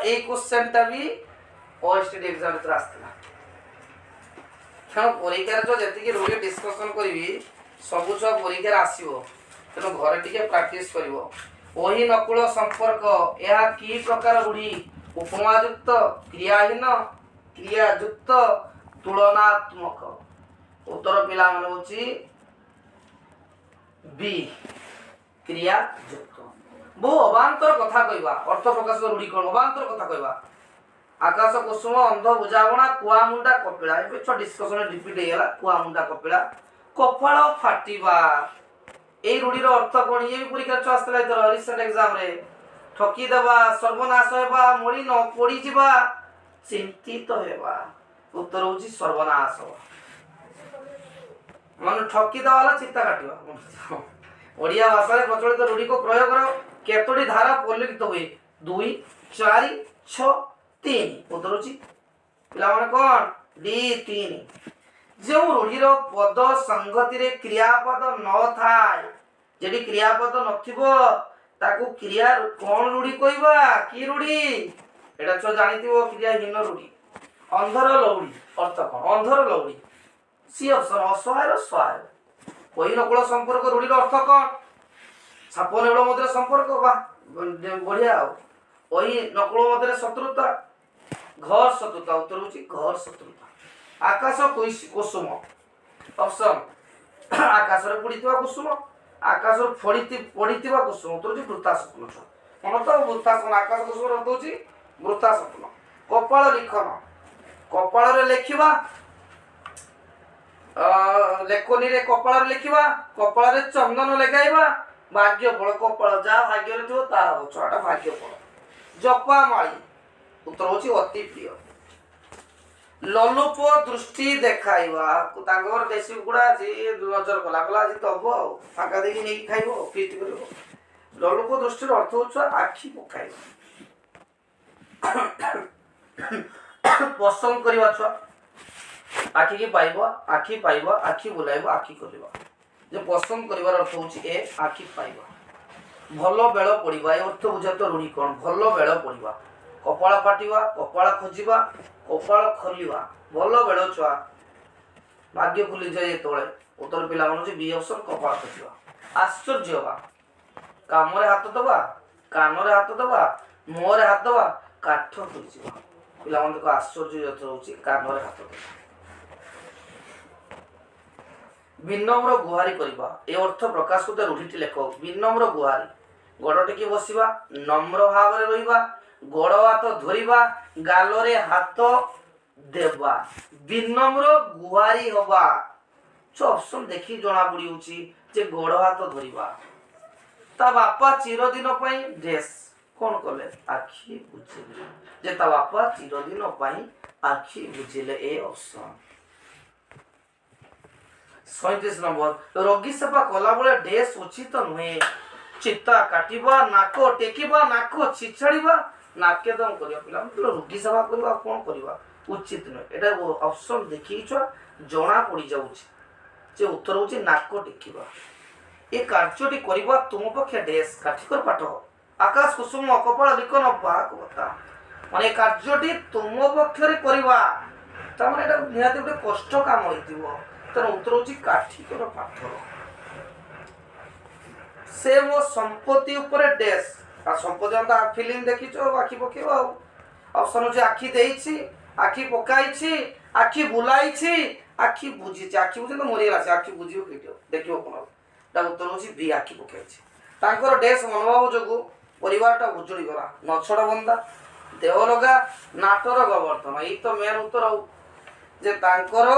ଏଇ କ୍ୱେଶ୍ଚନଟା ବି ଓଏସଟି ଏକ୍ସାମ ଭିତରେ ଆସିଥିଲା। ତେଣୁ ପରୀକ୍ଷାରେ ତ ଯେତିକି ରୂଢ଼ି ଡିସ୍କସନ କରିବି ସବୁ ଛୁଆ ପରୀକ୍ଷାରେ ଆସିବ। ତେଣୁ ଘରେ ଟିକେ ପ୍ରାକ୍ଟିସ କରିବ। ଓହି ନକୁଳ ସମ୍ପର୍କ ଏହା କି ପ୍ରକାର ରୂଢ଼ି? ଉପମାଯୁକ୍ତ, କ୍ରିୟାହୀନ, କ୍ରିୟାଯୁକ୍ତ, ତୁଳନାତ୍ମକ। ଉତ୍ତର ପିଲାମାନେ ହେଉଛି ବି, କ୍ରିୟାଯୁକ୍ତ। ବହୁ ଅବାନ୍ତର କଥା କହିବା ଅର୍ଥ ପ୍ରକାଶ ରୂଢ଼ି କ'ଣ? ଅବାନ୍ତର କଥା କହିବା। ଆକାଶ କୁସୁମ, ଅନ୍ଧ ବୁଝାବଣା, କୁଆମୁଣ୍ଡା କପିଳା। ଏବେ ଛୁଆ ଡିସ୍କସନ ରିପିଟ୍ ହେଇଗଲା। କୁଆମୁଣ୍ଡା କପିଳା। କପାଳ ଫାଟିବା এই রূঢ়ির অর্থ কোন? ইয়ে भी পরীক্ষা ছ আসলে তো রিসেন্ট एग्जाम রে। ঠকি দেবা, সর্বনাশ হেবা, মরি ন পড়ি ଯିବା, চিন্তিত হেবা। উত্তর হচ্ছে সর্বনাশ হবা। মানে ঠকি দেওয়া হলো চিত্তা কাটিবা। ওড়িয়া ভাষায় প্রচলিত রূঢ়িକୁ প্রয়োগ কর। কেতোটি ধারা পরিলিখিত ହୁଏ? 2, 4, 6, 3। উত্তর হচ্ছে ପିଲାମାନେ কোন? ডি 3। ଯେଉଁ ରୂଢ଼ିର ପଦ ସଂଗତିରେ କ୍ରିୟାପଦ ନଥାଏ, ଯଦି କ୍ରିୟାପଦ ନଥିବ ତାକୁ କ୍ରିୟା କ'ଣ ରୂଢ଼ି କହିବା? କି ରୂଢ଼ି? ଏଟା ଛୁଆ ଜାଣିଥିବ, କ୍ରିୟାହୀନ ରୂଢ଼ି। ଅନ୍ଧର ଲଉଡ଼ି ଅର୍ଥ କ'ଣ? ଅନ୍ଧର ଲଉଡ଼ି। ସି ଅପସନ ଅସହାୟର ସହାୟ। ଓହି ନକୁଳ ସମ୍ପର୍କ ରୂଢ଼ିର ଅର୍ଥ କ'ଣ? ସାପ ନେଉଳ ମଧ୍ୟରେ ସମ୍ପର୍କ। ବା ବଢିଆ। ଆଉ ଓହି ନକୁଳ ମଧ୍ୟରେ ଶତ୍ରୁତା, ଘର ଶତ୍ରୁତା। ଉତ୍ତର ହେଉଛି ଘର ଶତ୍ରୁତା। ଆକାଶ କୁସୁମ। ଅପସନ ଆକାଶରେ ପଡ଼ିଥିବା କୁସୁମ, ଆକାଶରୁ ପଡ଼ିଥିବା କୁସୁମ। ଉତ୍ତର ହେଉଛି ବୃଥା ସ୍ୱପ୍ନ। ମନ ତ ବୃଥା ସ୍ୱପ୍ନ। ଆକାଶ କୁସୁମର ଅର୍ଥ ହେଉଛି ବୃଥା ସ୍ୱପ୍ନ। କପାଳ ଲିଖନ, କପାଳରେ ଲେଖିବା, ଲେଖନୀରେ କପାଳରେ ଲେଖିବା, କପାଳରେ ଚନ୍ଦନ ଲଗାଇବା, ଭାଗ୍ୟ ଫଳ। କପାଳ ଯାହା ଭାଗ୍ୟରେ ଥିବ ତାହା ହବ। ଛୁଆଟା ଭାଗ୍ୟ ଫଳ। ଜପା ମାଳି। ଉତ୍ତର ହେଉଛି ଅତି ପ୍ରିୟ। ଲୋଲୁପ ଦୃଷ୍ଟି ଦେଖାଇବା, ତାଙ୍କର ଦେଶୀ କୁକୁଡ଼ା ଆଜି ନଜର କଲା ଆଜି ଦବ ଆଉ ଫାଙ୍କା ଦେଇକି ନେଇକି ଖାଇବ, ଫିଷ୍ଟ କରିବ। ଲୋଲୁପ ଦୃଷ୍ଟିର ଅର୍ଥ ହେଉଛି ଆଖି ପକାଇବା। ପସନ୍ଦ କରିବା ଛୁଆ, ଆଖିକି ପାଇବା, ଆଖି ପାଇବା, ଆଖି ବୁଲାଇବା, ଆଖି କରିବା। ଯେ ପସନ୍ଦ କରିବାର ଅର୍ଥ ହେଉଛି ଏ ଆଖି ପାଇବା। ଭଲ ବେଳ ପଡ଼ିବା ଏ ଅର୍ଥ ବୁଝାତ ରୂଢ଼ି କ'ଣ? ଭଲ ବେଳ ପଡ଼ିବା। କପାଳ ଫାଟିବା, କପାଳ ଖୋଜିବା, କପାଳ ଖୋଲିବା। ଭଲ ବେଳ ଛୁଆ, ଭାଗ୍ୟ ଖୋଲିଯାଏ ଯେତେବେଳେ। ଉତ୍ତର ପିଲାମାନେ ହେଉଛି ବି ଅପସନ କପାଳ ଖୋଜିବା। ଆଶ୍ଚର୍ଯ୍ୟ ହେବା, କାମରେ ହାତ ଦେବା, କାନରେ ହାତ ଦେବା, ମୁହଁରେ ହାତ ଦେବା, କାଠ ଖୋଜିବା। ପିଲାମାନଙ୍କ ଆଶ୍ଚର୍ଯ୍ୟ ହେଉଛି କାନରେ ହାତ ଦେବା। ବିନମ୍ର ଗୁହାରି କରିବା ଏ ଅର୍ଥ ପ୍ରକାଶ କରୁଥିବା ରୂଢ଼ିଟି ଲେଖ। ବିନମ୍ର ଗୁହାରି। ଗୋଡ଼ ଟେକି ବସିବା, ନମ୍ର ଭାବରେ ରହିବା, ଗୋଡ଼ ହାତ ଧରିବା, ଗାଲରେ ହାତ ଦେବା ବିନମ୍ର ଗୁହାରି ହବା ଅପସନ ଦେଖି ଜଣା ପଡିଯାଉଛି ଯେ ଗୋଡ଼ ହାତ ଧରିବା ତା ବାପା ଚିରଦିନ ପାଇଁ ଡ୍ରେସ୍ କଣ କଲେ ଆଖି ବୁଝିଲେ ଯେ ତା ବାପା ଚିରଦିନ ପାଇଁ ଆଖି ବୁଝିଲେ ଏ ଅପସନ 37 ନମ୍ବର ରୋଗୀ ସେବା କଲାବେଳେ ଡ୍ରେସ୍ ଉଚିତ ନୁହେଁ ଚିତା କାଟିବା ନାକ ଟେକିବା ନାକ ଛିଛାଡ଼ିବା ନାକେଦମ କରିବା ପିଲା ରୋଗୀ ସେବା କରିବା କଣ କରିବା ଉଚିତ ନୁହେଁ ଏଟା ଅପସନ ଦେଖିଛ ଜଣା ପଡି ଯାଉଛି ଯେ ଉତ୍ତର ହଉଛି ନାକ ଟେକିବା ଏ କାର୍ଯ୍ୟଟି କରିବା ତୁମ ପକ୍ଷେ ଡ୍ରେସ୍ କାଠିକର ପାଠ ଆକାଶ କୁସୁମ କପାଳ ଲିଖନ ବାହାକତା ମାନେ ଏ କାର୍ଯ୍ୟଟି ତୁମ ପକ୍ଷରେ କରିବା ତାମାନେ ଏଟା ନିହାତି ଗୋଟେ କଷ୍ଟ କାମ ହେଇଥିବ ତେଣୁ ଉତ୍ତର ହଉଛି କାଠିକର ପାଠ ସେ ମୋ ସମ୍ପତ୍ତି ଉପରେ ଡ୍ରେସ୍ ଆଉ ସମ୍ପତ୍ତି ଆମେ ଫିଲ୍ମ ଦେଖିଛ ଆଖି ପକେଇବ ଆଉ ଅପସନ ହଉଛି ଆଖି ଦେଇଛି ଆଖି ପକାଇଛି ଆଖି ବୁଲାଇଛି ଆଖି ବୁଝିଛି ଆଖି ବୁଝି ତ ମରିଗଲା ସେ ଆଖି ବୁଝିବ କେଉଁଠି ଦେଖିବ କଣ ତା ଉତ୍ତର ହଉଛି ବି ଆଖି ପକାଇଛି ତାଙ୍କର ଡ୍ରେସ୍ ମନୋଭାବ ଯୋଗୁଁ ପରିବାରଟା ଉଜୁଡ଼ି ଗଲା ନଛଡ଼ ବନ୍ଦା ଦେହ ଲଗା ନାଟର ଗୋବର୍ଦ୍ଧନ ଏଇ ତ ମେନ୍ ଉତ୍ତର ଆଉ ଯେ ତାଙ୍କର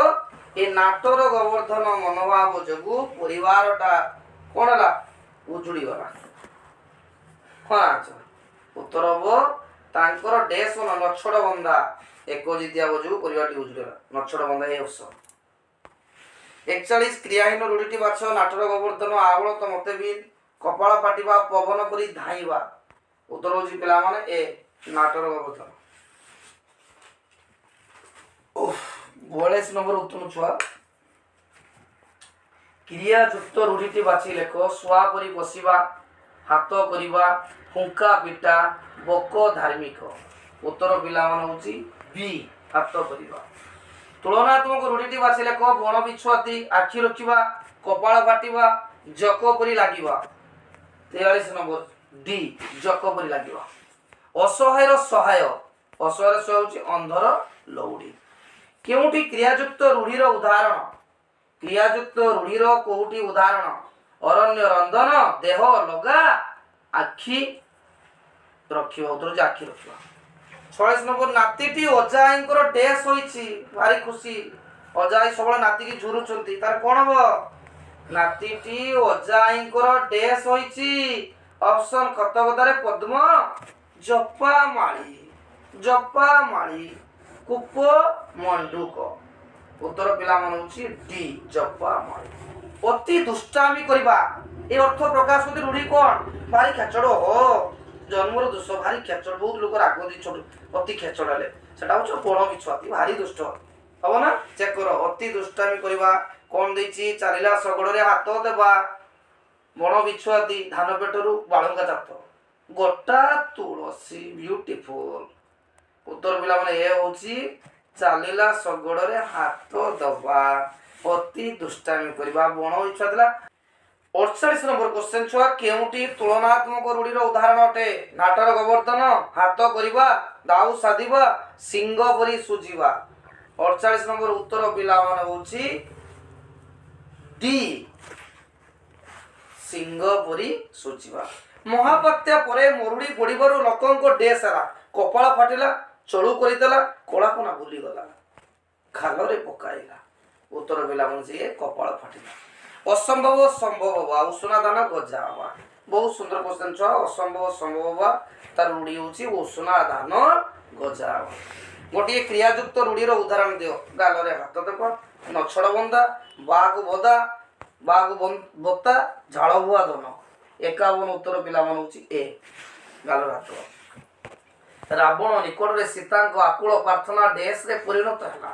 ଏ ନାଟର ଗୋବର୍ଦ୍ଧନ ମନୋଭାବ ଯୋଗୁଁ ପରିବାରଟା କଣ ହେଲା ଉଜୁଡ଼ି ଗଲା ହଁ ଉତ୍ତର ହବ ତାଙ୍କର ଡ୍ରେସ୍ ନଛଡ଼ ବନ୍ଦା ଏକ ଜିତିଆ ଯୋଗୁଁ ପରିବାରଟି ଉଜୁଡ଼ି ଗଲା ନଛଡ଼ ବନ୍ଦା ଏ ଅପସନ 41 କ୍ରିୟାହୀନ ରୂଢ଼ିଟି ବାଛ ନାଟର ଗୋବର୍ଦ୍ଧନ ଆବଳ ତ ମତେ ବି କପାଳ ପାଟିବା ପବନ ପରି ଧାଇଁବା ଉତ୍ତର ହଉଛି ପିଲାମାନେ ଏ ନାଟର ଗୋବର୍ଦ୍ଧନ 42 ନମ୍ବର ଉତ୍ତର ଛୁଆ କ୍ରିୟାଯୁକ୍ତ ରୂଢ଼ିଟି ବାଛି ଲେଖ ଶୁଆ ପରି ବସିବା ହାତ କରିବା ଫୁଙ୍କା ପିଟା ବକ ଧାର୍ମିକ ଉତ୍ତର ପିଲାମାନେ ହଉଛି ବି ହାତ କରିବା ତୁଳନାତ୍ମକ ରୂଢ଼ିଟି ବାଛି ଲେଖ ବଣ ବିଛୁଆତି ଆଖି ରଖିବା କପାଳ ଫାଟିବା ଜକ ପରି ଲାଗିବା 43 ନମ୍ବର ଡି ଜକ ପରି ଲାଗିବା ଅସହାୟର ସହାୟ ଅସହାୟର ସହାୟ ହେଉଛି ଅନ୍ଧର ଲଉଡ଼ି କେଉଁଠି କ୍ରିୟାଯୁକ୍ତ ରୂଢ଼ିର ଉଦାହରଣ କ୍ରିୟାଯୁକ୍ତ ରୂଢ଼ିର କୋଉଠି ଉଦାହରଣ ଅରଣ୍ୟ ରନ୍ଧନ ଦେହ ଲଗା ଆଖି ରଖିବା ଉତ୍ତର ହେଉଛି ଆଖି ରଖିବା 46 ନମ୍ବର ନାତିଟି ଅଜାଆଈଙ୍କର ଡ୍ରେସ୍ ହୋଇଛି ଭାରି ଖୁସି ଅଜାଆଈ ସବୁବେଳେ ନାତିକି ଝୁରୁଛନ୍ତି ତାର କଣ ହବ ନାତିଟି ଅଜାଆଈଙ୍କର ଡ୍ରେସ୍ ହୋଇଛି ଅପସନ କତକତାରେ ପଦ୍ମ ଜପା ମାଳି କୂପ ମଣ୍ଡୁକ ଉତ୍ତର ପିଲାମାନେ ହଉଛି ଡି ଜପା ମାଳି ଅତି ଦୁଷ୍ଟାମି କରିବା ଏ ଅର୍ଥ ପ୍ରକାଶ କରୁଛି ରୂଢ଼ି କଣ ଭାରି ଖେଚଡ଼ ହୋ ଜନ୍ମର ଦୋଷ ଭାରି ଖେଚଡ଼ ବହୁତ ଲୋକ ରାଗନ୍ତି ଛୋଟ ଅତି ଖେଚଡ଼ ହେଲେ ସେଟା ହଉଛି ବଣ ବିଛୁଆତି ଭାରି ଦୁଷ୍ଟ ହବ ନା ଚେକ୍ କର ଅତି ଦୁଷ୍ଟାମି କରିବା କଣ ଦେଇଛି ଚାଲିଲା ଶଗଡ଼ରେ ହାତ ଦେବା ବଣ ବିଛୁଆତି ଧାନ ପେଟରୁ ବାଳୁଙ୍ଗା ଜାତ ଗୋଟା ତୁଳସୀ ବ୍ୟୁଟିଫୁଲ ଉତ୍ତର ପିଲାମାନେ ଏ ହଉଛି ଚାଲିଲା ଶଗଡ଼ରେ ହାତ ଦବା ଅତି ଦୁଷ୍ଟାମି କରିବା ବଣ ବିଛୁଆ ଥିଲା 48 ନମ୍ବର କ୍ୱେଶ୍ଚନ ଛୁଆ କେଉଁଠି ତୁଳନାତ୍ମକ ରୂଢ଼ିର ଉଦାହରଣ ଅଟେ ନାଟର ଗୋବର୍ଦ୍ଧନ ହାତ କରିବା ଦାଉ ସାଧିବା ସିଂହ ପରି ସୁଝିବା 48 ନମ୍ବର ଉତ୍ତର ପିଲାମାନେ ହଉଛି ଡି ସିଂହ ପରି ସୁଝିବା ମହାବାତ୍ୟା ପରେ ମରୁଡ଼ି ପଡ଼ିବାରୁ ଲୋକଙ୍କ ଡ୍ରେସ୍ ହେଲା କପାଳ ଫାଟିଲା ଚଳୁ କରିଦେଲା କଳାକନା ଭୁଲିଗଲା ଖାଲରେ ପକାଇଲା ଉତ୍ତର ପିଲାମାନେ ସିଏ କପାଳ ଫାଟିଲା ଅସମ୍ଭବ ସମ୍ଭବ ହବା ଉଷୁନା ଧାନ ଗଜା ହବା ବହୁତ ସୁନ୍ଦର କ୍ୱେଶ୍ଚନ ଛୁଆ ଅସମ୍ଭବ ସମ୍ଭବ ହବା ତାର ରୂଢ଼ି ହେଉଛି ଉଷୁନା ଧାନ ଗଜା ହବା ଗୋଟିଏ କ୍ରିୟାଯୁକ୍ତ ରୂଢ଼ିର ଉଦାହରଣ ଦିଅ ଗାଲରେ ହାତ ଦେବା ନଛଡ଼ ବନ୍ଦା ବାହାକୁ ବତା ଝାଳ ବୁଆ ଧନ 51 ଉତ୍ତର ପିଲାମାନେ ହଉଛି ଏ ଗାଲରେ ହାତ ରାବଣ ନିକଟରେ ସୀତାଙ୍କ ଆକୁଳ ପ୍ରାର୍ଥନା ଡ୍ରେସ୍ରେ ପରିଣତ ହେଲା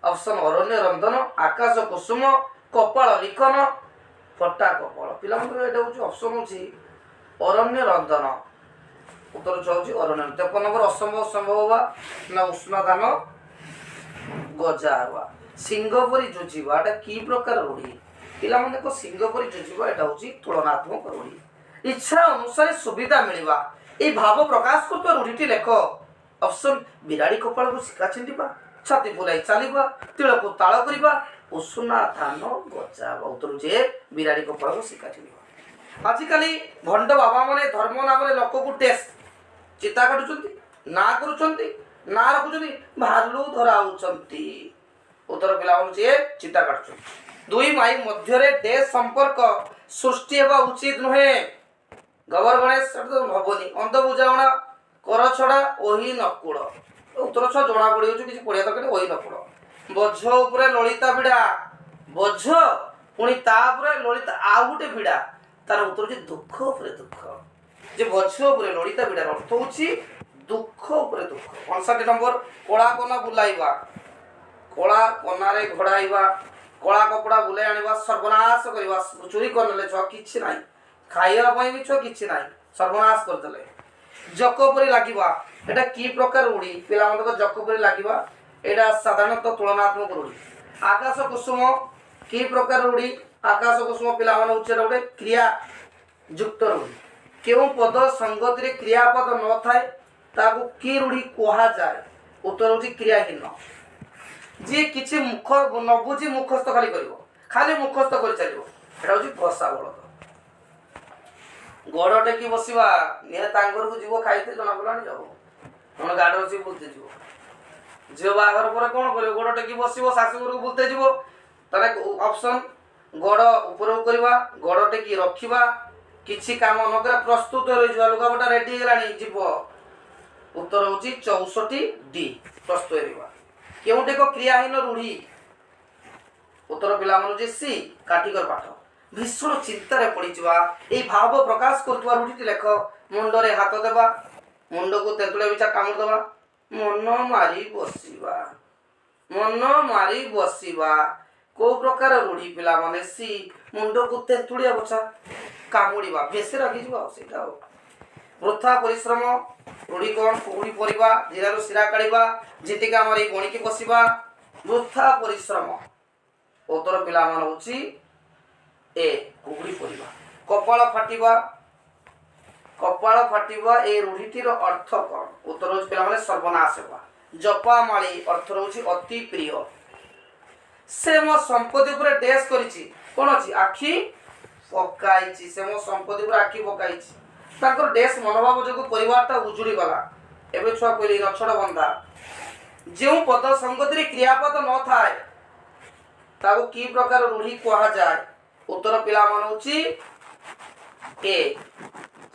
ଅପସନ ଅରଣ୍ୟ ରନ୍ଧନ ଆକାଶ କୁସୁମ କପାଳ ଲିଖନ ଫଟା କପାଳ ପିଲାମାନଙ୍କର ଏଇଟା ହେଉଛି ଅପସନ ହେଉଛି ଅରଣ୍ୟ ରନ୍ଧନ ଉତ୍ତର ହେଉଛି ଅରଣ୍ୟ 53 ନମ୍ବର ଅସମ୍ଭବ ସମ୍ଭବ ହବା ନା ଉଷ୍ଣ ଧାନ ଗଜା ହେବା ସିଂହ ପରି ଯୁଝିବା ଏଟା କି ପ୍ରକାର ରୂଢ଼ି ପିଲାମାନେ ଦେଖ ସିଂହ ପରି ଯୁଝିବା ଏଟା ହେଉଛି ତୁଳନାତ୍ମକ ରୂଢ଼ି ଇଚ୍ଛା ଅନୁସାରେ ସୁବିଧା ମିଳିବା এই ভাব প্রকাশ করতে রূঢ়িটি লেখ অপশন বিরাড়ি কপালକୁ শিকা ଛିଣ୍ଡିବା ଛାତି ବୁଲାଇ ଚାଲିବା ତିଳକୁ ତାଳ କରିବା ଉଷୁନା ଧାନ ଗଜାଇବା ଉତ୍ତର ଯେ ବିରାଡ଼ି କପାଳକୁ ଶିକା ଛିଣ୍ଡିବା ଆଜିକାଲି ଭଣ୍ଡ ବାବାମାନେ ଧର୍ମ ନାମରେ ଲୋକକୁ ଟେଷ୍ଟ ଚିତା କାଟୁଛନ୍ତି ନା କରୁଛନ୍ତି ନା ରଖୁଛନ୍ତି ଭାଲୁ ଧରାଉଛନ୍ତି। ଉତ୍ତର ପିଲା ହେଉଛି ଏ ଚିତା କାଟୁଛନ୍ତି। ଦୁଇ ମାଇ ମଧ୍ୟରେ ଡେସ୍ ସମ୍ପର୍କ ସୃଷ୍ଟି ହେବା ଉଚିତ ନୁହେଁ। ଗବର ଗଣେଶ ସେଟା ତ ହବନି। ଅନ୍ଧ ବୁଝାମଣା କର ଛଡ଼ା ଓହି ନକୁଳ। ଉତ୍ତର ଛୁଆ ଜଣା ପଡ଼ିଯାଉଛି କିଛି ପଢ଼ିବା ଦରକାର ଓହି ନକୁଳ। ବୋଝ ଉପରେ ଲଳିତା ବିଡ଼ା। ବୋଝ ପୁଣି ତାପରେ ଲଳିତା ଆଉ ଗୋଟେ ବିଡ଼ା। ତାର ଉତ୍ତର ହେଉଛି ଦୁଃଖ ଉପରେ ଦୁଃଖ। ଯେ ବୋଝ ଉପରେ ଲଳିତା ବିଡ଼ାର ଅର୍ଥ ହେଉଛି ଦୁଃଖ ଉପରେ ଦୁଃଖ। 59 ନମ୍ବର କଳା କନା ବୁଲାଇବା। କଳା କନାରେ ଘୋଡ଼ାଇବା, କଳା କପଡ଼ା ବୁଲେଇ ଆଣିବା, ସର୍ବନାଶ କରିବା। ଚୋରି କରିନେଲେ ଛୁଆ କିଛି ନାହିଁ, ଖାଇବା ପାଇଁ ବି ଛୁଆ କିଛି ନାହିଁ, ସର୍ବନାଶ କରିଦେଲେ। ଜକ ପରି ଲାଗିବା, ଏଟା କି ପ୍ରକାର ରୂଢ଼ି? ପିଲାମାନଙ୍କ ଜକ ପରି ଲାଗିବା ଏଇଟା ସାଧାରଣତଃ ତୁଳନାତ୍ମକ ରୂଢ଼ି। ଆକାଶ କୁସୁମ କି ପ୍ରକାର ରୂଢ଼ି? ଆକାଶ କୁସୁମ ପିଲାମାନେ ହେଉଛି ଏଟା ଗୋଟେ କ୍ରିୟା ଯୁକ୍ତ ରୂଢ଼ି। କେଉଁ ପଦ ସଙ୍ଗତିରେ କ୍ରିୟାପଦ ନଥାଏ ତାକୁ କି ରୂଢ଼ି କୁହାଯାଏ? ଉତ୍ତର ହେଉଛି କ୍ରିୟାହୀନ। ଯିଏ କିଛି ମୁଖ ନ ବୁଝି ମୁଖସ୍ଥ ଖାଲି କରିବ, ଖାଲି ମୁଖସ୍ଥ କରି ଚାଲିବ, ଏଟା ହେଉଛି ଘୋଷା ବଳଦ। ଗୋଡ଼ ଟେକି ବସିବା, ନିହାତି ତାଙ୍କ ଘରକୁ ଯିବ ଖାଇତେ ଜଣା ପଡ଼ିଲାଣି ଯାଉ କଣ ଗାଡ଼ିରେ ବସିକି ବୁଲତେ ଯିବ। ଝିଅ ବାହାଘର ପରେ କ'ଣ କରିବ? ଗୋଡ଼ ଟେକି ବସିବ, ଶାଶୁ ଘରକୁ ବୁଲତେ ଯିବ। ତାହେଲେ ଅପସନ୍ ଗୋଡ଼ ଉପରକୁ କରିବା, ଗୋଡ଼ ଟେକି ରଖିବା, କିଛି କାମ ନ କରିବା, ପ୍ରସ୍ତୁତ ରହିଯିବା, ଲୁଗାପଟା ରେଡ଼ି ହେଇଗଲାଣି ଯିବ। ଉତ୍ତର ହେଉଛି 64 ଡି, ପ୍ରସ୍ତୁତ ରହିବା। କେଉଁଠି ଏକ କ୍ରିୟାହୀନ ରୂଢ଼ି? ଉତ୍ତର ପିଲାମାନେ ହେଉଛି ସି, କାଠିକର ପାଠ। ଭୀଷଣ ଚିନ୍ତାରେ ପଡ଼ିଯିବା, এই ଭାବ ପ୍ରକାଶ କରୁଥିବା ରୂଢ଼ିଟି ଲେଖ। ମୁଣ୍ଡରେ ହାତ ଦେବା, ମୁଣ୍ଡକୁ ତେନ୍ତୁଳିଆ ବିଛା କାମୁଡ଼ି ଦେବା, ମନ ମାରି ବସିବା। ମନ ମାରି ବସିବା କୋଉ ପ୍ରକାର ରୂଢ଼ି ପିଲାମାନେ? ସି, ମୁଣ୍ଡକୁ ତେନ୍ତୁଳିଆ ବଛା କାମୁଡ଼ିବା, ବେଶୀ ରାଗିଯିବ ସେଇଟା ଆଉ। ବୃଥା ପରିଶ୍ରମ ରୂଢ଼ି କ'ଣ? କୁହୁଡ଼ି ପରିବା, ଜିରାରୁ ଶିରା କାଢ଼ିବା, ଝିଟିକା ମାରି ଗଣିକି ବସିବା, ବୃଥା ପରିଶ୍ରମ। ଉତ୍ତର ପିଲାମାନେ ହେଉଛି ଏ, କୁହୁଡ଼ି ପରିବା। କପାଳ ଫାଟିବା, କପାଳ ଫାଟିବା ଏ ରୂଢ଼ିଟିର ଅର୍ଥ କ'ଣ? ଉତ୍ତର ହେଉଛି ପିଲାମାନେ ସର୍ବନାଶ ହେବା। ଜପାମାଳି ଅର୍ଥ ହେଉଛି ଅତି ପ୍ରିୟ। ସେ ମୋ ସମ୍ପତ୍ତି ଉପରେ ଡେସ୍ କରିଛି, କ'ଣ ଅଛି? ଆଖି ପକାଇଛି। ସେ ମୋ ସମ୍ପତ୍ତି ଉପରେ ଆଖି ପକାଇଛି। ତାଙ୍କର ଡେସ୍ ମନୋଭାବ ଯୋଗୁଁ ପରିବାରଟା ଉଜୁଡ଼ି ଗଲା। ଏବେ ଛୁଆ କହିଲେ ନଛଡ଼ ବନ୍ଧା। ଯେଉଁ ପଦ ସଙ୍ଗତିରେ କ୍ରିୟାପଦ ନଥାଏ ତାକୁ କି ପ୍ରକାର ରୂଢ଼ି କୁହାଯାଏ? ଉତ୍ତର ପିଲାମାନେ ହେଉଛି ଏ,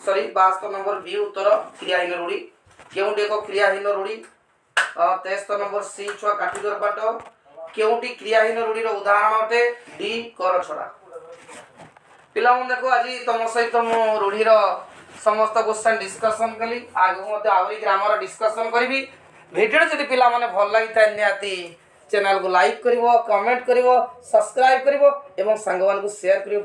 72 ନମ୍ବର ବି ଉତ୍ତର କ୍ରିୟାହୀନ ରୂଢ଼ି। କେଉଁଠି ଏକ କ୍ରିୟାହୀନ ରୂଢ଼ି? 73 ନମ୍ବର ସି ଛୁଆ କାଠିକର ପାଠ। କେଉଁଠି କ୍ରିୟାହୀନ ରୂଢ଼ିର ଉଦାହରଣ ଅଟେ? ଡି, କର ଛଡ଼ା। ପିଲାମାନେ ଦେଖ, ଆଜି ତମ ସହିତ ମୁଁ ରୂଢ଼ିର ସମସ୍ତ କ୍ୱେଶ୍ଚନ୍ ଡିସ୍କସନ୍ କଲି। ଆଗକୁ ମଧ୍ୟ ଆହୁରି ଗ୍ରାମର ଡିସ୍କସନ୍ କରିବି। ଭିଡ଼ିଓ ଯଦି ପିଲାମାନେ ଭଲ ଲାଗିଥାଏ ନିହାତି ଚ୍ୟାନେଲକୁ ଲାଇକ୍ କରିବ, କମେଣ୍ଟ କରିବ, ସବସ୍କ୍ରାଇବ୍ କରିବ ଏବଂ ସାଙ୍ଗମାନଙ୍କୁ ସେୟାର କରିବ।